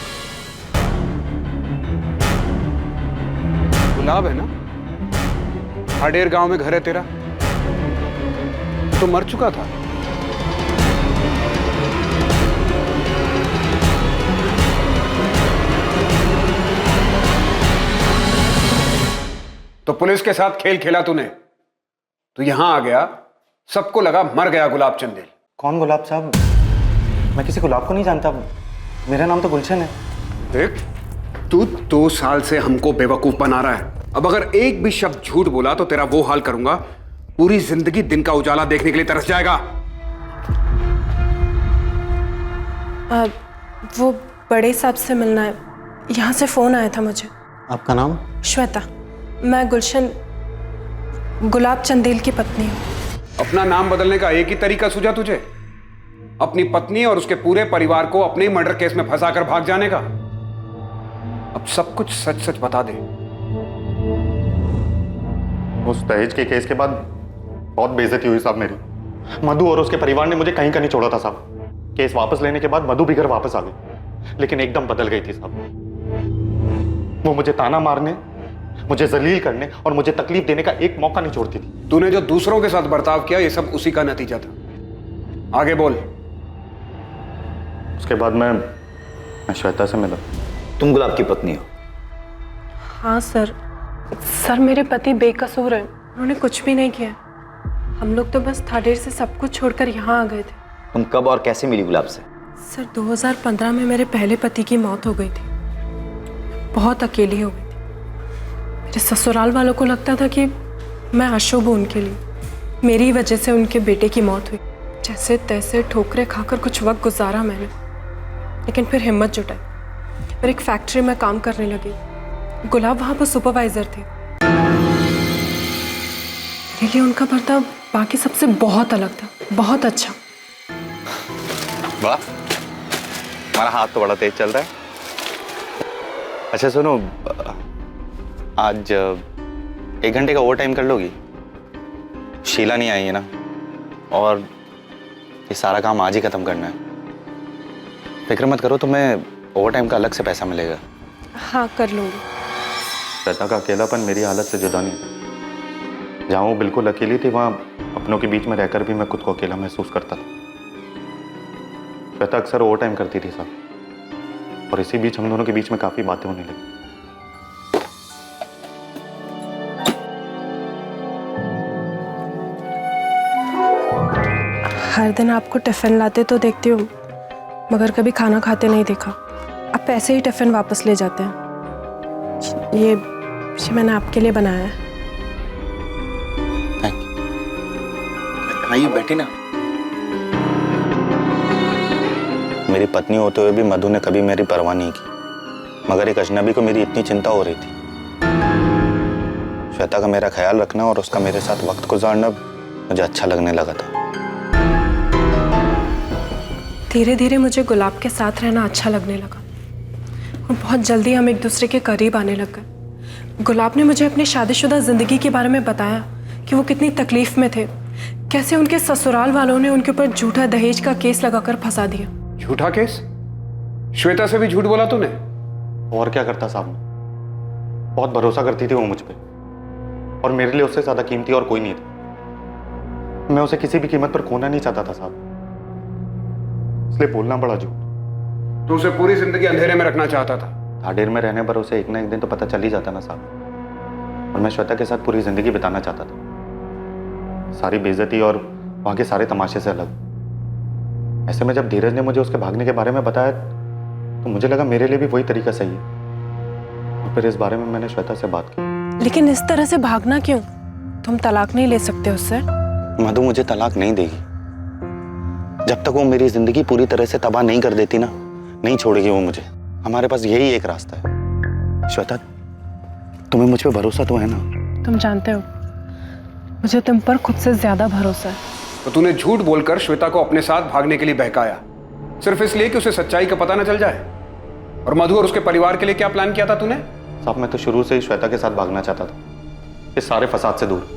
गुलाब है ना? हाडेर गांव में घर है तेरा, तो मर चुका था। तो पुलिस के साथ खेल खेला तूने। तू यहां आ गया, सबको लगा मर गया गुलाब चंदेल। कौन गुलाब साहब? मैं किसी गुलाब को नहीं जानता, मेरा नाम तो गुलशन है। देख, तू 2 साल से हमको बेवकूफ बना रहा है। अब अगर एक भी शब्द झूठ बोला तो तेरा वो हाल करूंगा, पूरी जिंदगी दिन का उजाला देखने के लिए तरस जाएगा। वो बड़े साहब से मिलना है, यहाँ से फोन आया था मुझे। आपका नाम? श्वेता। मैं गुलशन गुलाब चंदेल की पत्नी हूँ। अपना नाम बदलने का एक ही तरीका सूझा तुझे? अपनी पत्नी और उसके पूरे परिवार को अपने ही मर्डर केस में फंसाकर भाग जाने का। अब सब कुछ सच सच बता दे। उस दहेज के केस के बाद बहुत बेइज्जती हुई साहब मेरी। मधु और उसके परिवार ने मुझे कहीं का नहीं छोड़ा था साहब। केस वापस लेने के बाद मधु भी घर वापस आ गई, लेकिन एकदम बदल गई थी साहब। वो मुझे ताना मारने, मुझे जलील करने और मुझे तकलीफ देने का एक मौका नहीं छोड़ती थी। तूने जो दूसरों के साथ बर्ताव किया, ये सब उसी का नतीजा था। आगे बोल। उसके बाद मैं श्वेता से मिला। तुम गुलाब की पत्नी हो? हाँ सर। सर मेरे पति बेकसूर हैं, उन्होंने कुछ भी नहीं किया। हम लोग तो बस थाडेर से सब कुछ छोड़कर यहाँ आ गए थे। तुम कब और कैसे मिली गुलाब से? सर 2015 में मेरे पहले पति की मौत हो गई थी। बहुत अकेली हो गई थी। मेरे ससुराल वालों को लगता था कि मैं अशुभ हूँ उनके लिए। मेरी वजह से उनके बेटे की मौत हुई। जैसे तैसे ठोकरें खाकर कुछ वक्त गुजारा मैंने, लेकिन फिर हिम्मत जुटाई और एक फैक्ट्री में काम करने लगी। गुलाब वहाँ पर सुपरवाइजर थे। मेरे लिए उनका बर्ताव बाकी सबसे बहुत अलग था, बहुत अच्छा। वाह, हमारा हाथ तो बड़ा तेज चल रहा है। अच्छा सुनो, आज 1 घंटे का ओवर टाइम कर लोगी? शीला नहीं आई है ना, और ये सारा काम आज ही खत्म करना है। फिक्र मत करो, तुम्हें ओवर टाइम का अलग से पैसा मिलेगा। हाँ कर लूँगी। श्वेता का अकेलापन मेरी हालत से जुदा नहीं। जहाँ वो बिल्कुल अकेली थी, वहाँ अपनों के बीच में रहकर भी मैं खुद को अकेला महसूस करता था। श्वेता अक्सर ओवर टाइम करती थी साहब, और इसी बीच हम दोनों के बीच में काफी बातें होने लगी। हर दिन आपको टिफिन लाते तो देखती हूँ, मगर कभी खाना खाते नहीं देखा। आप ऐसे ही टिफिन वापस ले जाते हैं। ये मैंने आपके लिए बनाया है। आइए बैठे ना। मेरी पत्नी होते हुए भी मधु ने कभी मेरी परवाह नहीं की, मगर एक अजनबी को मेरी इतनी चिंता हो रही थी। श्वेता का मेरा ख्याल रखना और उसका मेरे साथ वक्त गुजारना मुझे अच्छा लगने लगा था। धीरे धीरे मुझे गुलाब के साथ रहना अच्छा लगने लगा और बहुत जल्दी हम एक दूसरे के करीब आने लग गए। गुलाब ने मुझे अपनी शादीशुदा जिंदगी के बारे में बताया कि वो कितनी तकलीफ में थे, कैसे उनके ससुराल वालों ने उनके ऊपर झूठा दहेज का केस लगाकर फंसा दिया। झूठा केस? श्वेता से भी झूठ बोला तूने? और क्या करता साहब, बहुत भरोसा करती थी वो मुझ पे, और मेरे लिए उससे ज्यादा कीमती और कोई नहीं था। मैं उसे किसी भी कीमत पर खोना नहीं चाहता था साहब, इसलिए बोलना पड़ा झूठ। तो उसे पूरी जिंदगी अंधेरे में रखना चाहता था? थाडेर में रहने पर उसे एक ना एक दिन तो पता चल ही जाता ना साहब, और मैं श्वेता के साथ पूरी जिंदगी बिताना चाहता था, सारी बेइज्जती और वहां के सारे तमाशे से अलग। ऐसे में जब धीरज ने मुझे उसके भागने के बारे में बताया, तो मुझे लगा मेरे लिए भी वही तरीका सही है, और फिर इस बारे में मैंने श्वेता से बात की। लेकिन इस तरह से भागना क्यों? तुम तलाक नहीं ले सकते उससे? मधु मुझे तलाक नहीं देगी। जब तक वो मेरी जिंदगी पूरी तरह से तबाह नहीं कर देती ना, नहीं छोड़ेगी वो मुझे। हमारे पास यही एक रास्ता है। श्वेता, तुम्हें मुझ पे भरोसा तो है ना? तुम जानते हो मुझे तुम पर खुद से ज्यादा भरोसा है। तो तूने झूठ बोलकर श्वेता को अपने साथ भागने के लिए बहकाया, सिर्फ इसलिए कि उसे सच्चाई का पता न चल जाए। और मधु और उसके परिवार के लिए क्या प्लान किया था तूने? साहब मैं तो शुरू से ही श्वेता के साथ भागना चाहता था, इस सारे फसाद से दूर।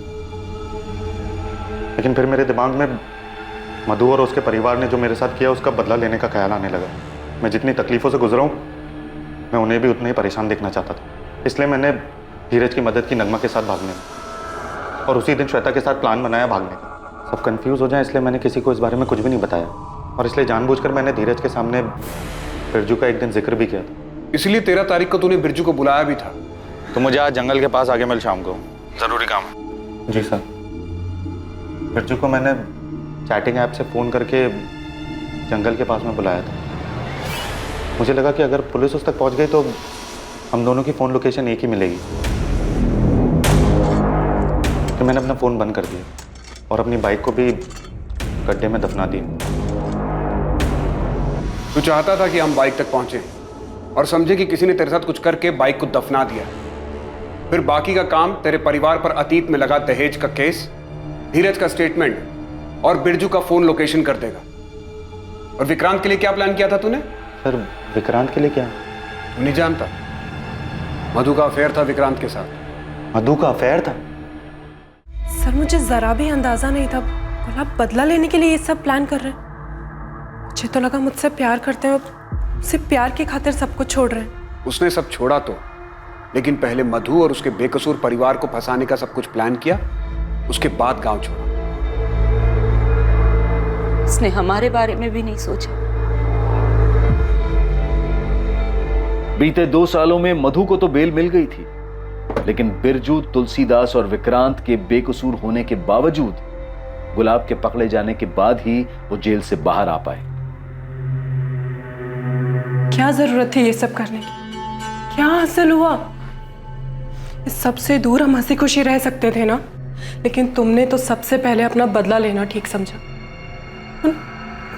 लेकिन फिर मेरे दिमाग में मधु और उसके परिवार ने जो मेरे साथ किया, उसका बदला लेने का ख्याल आने लगा। मैं जितनी तकलीफों से गुजरा हूं, मैं उन्हें भी उतने ही परेशान देखना चाहता था। इसलिए मैंने धीरज की मदद की नगमा के साथ भागने में, और उसी दिन श्वेता के साथ प्लान बनाया भागने का। सब कंफ्यूज हो जाए इसलिए मैंने किसी को इस बारे में कुछ भी नहीं बताया, और इसलिए जानबूझकर मैंने धीरज के सामने बिरजू का एक दिन जिक्र भी किया था। इसलिए 13 तारीख को तूने बिरजू को बुलाया भी था? तो मुझे आज जंगल के पास आगे मिल शाम को। जरूरी काम है। जी सर। बिरजू को मैंने चैटिंग ऐप से फ़ोन करके जंगल के पास में बुलाया था। मुझे लगा कि अगर पुलिस उस तक पहुंच गई तो हम दोनों की फ़ोन लोकेशन एक ही मिलेगी, तो मैंने अपना फ़ोन बंद कर दिया और अपनी बाइक को भी गड्ढे में दफना दिया। तू चाहता था कि हम बाइक तक पहुंचे और समझे कि किसी ने तेरे साथ कुछ करके बाइक को दफना दिया, फिर बाकी का काम तेरे परिवार पर अतीत में लगा दहेज का केस, धीरज का स्टेटमेंट और बिरजू का फोन लोकेशन कर देगा। और विक्रांत के लिए क्या प्लान किया था तूने? सर विक्रांत के लिए क्या? तू नहीं जानता, मधु का अफेयर था विक्रांत के साथ। मधु का अफेयर था? सर मुझे जरा भी अंदाजा नहीं था गुलाब बदला लेने के लिए ये सब प्लान कर रहे हैं। मुझे तो लगा मुझसे प्यार करते हैं और सिर्फ प्यार की खातिर सब कुछ छोड़ रहे हैं। उसने सब छोड़ा तो, लेकिन पहले मधु और उसके बेकसूर परिवार को फंसाने का सब कुछ प्लान किया, उसके बाद गांव छोड़ा। उसने हमारे बारे में भी नहीं सोचा। बीते 2 सालों में मधु को तो बेल मिल गई थी, लेकिन बिरजू, तुलसीदास और विक्रांत के बेकसूर होने के बावजूद गुलाब के पकड़े जाने के बाद ही वो जेल से बाहर आ पाए। क्या जरूरत थी ये सब करने की? क्या हासिल हुआ? इस सबसे दूर हम हंसी खुशी रह सकते थे ना, लेकिन तुमने तो सबसे पहले अपना बदला लेना ठीक समझा। उन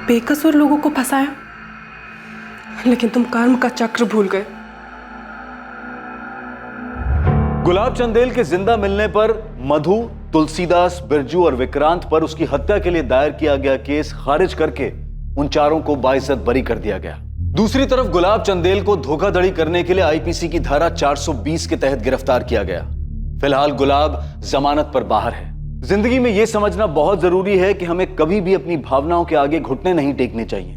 बेकसूर लोगों को फंसाया, लेकिन तुम कर्म का चक्र भूल गए। गुलाब चंदेल के जिंदा मिलने पर मधु, तुलसीदास, बिरजू और विक्रांत पर उसकी हत्या के लिए दायर किया गया केस खारिज करके उन चारों को बाइज्जत बरी कर दिया गया। दूसरी तरफ गुलाब चंदेल को धोखाधड़ी करने के लिए आईपीसी की धारा 420 के तहत गिरफ्तार किया गया। फिलहाल गुलाब जमानत पर बाहर है। जिंदगी में यह समझना बहुत जरूरी है कि हमें कभी भी अपनी भावनाओं के आगे घुटने नहीं टेकने चाहिए।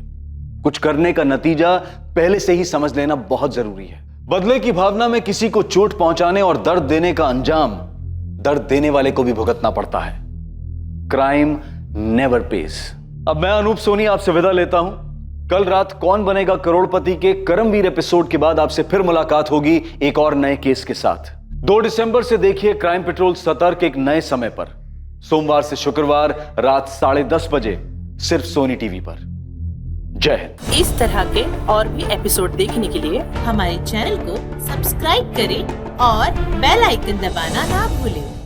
कुछ करने का नतीजा पहले से ही समझ लेना बहुत जरूरी है। बदले की भावना में किसी को चोट पहुंचाने और दर्द देने का अंजाम दर्द देने वाले को भी भुगतना पड़ता है। Crime never page. अब मैं अनूप सोनी आपसे विदा लेता हूं। कल रात कौन बनेगा करोड़पति के करमवीर एपिसोड के बाद आपसे फिर मुलाकात होगी एक और नए केस के साथ। 2 दिसंबर से देखिए क्राइम पेट्रोल सतर्क एक नए समय पर, सोमवार से शुक्रवार रात 10:30 बजे, सिर्फ सोनी टीवी पर। जय हिंद। इस तरह के और भी एपिसोड देखने के लिए हमारे चैनल को सब्सक्राइब करें और बेल आइकन दबाना ना भूलें।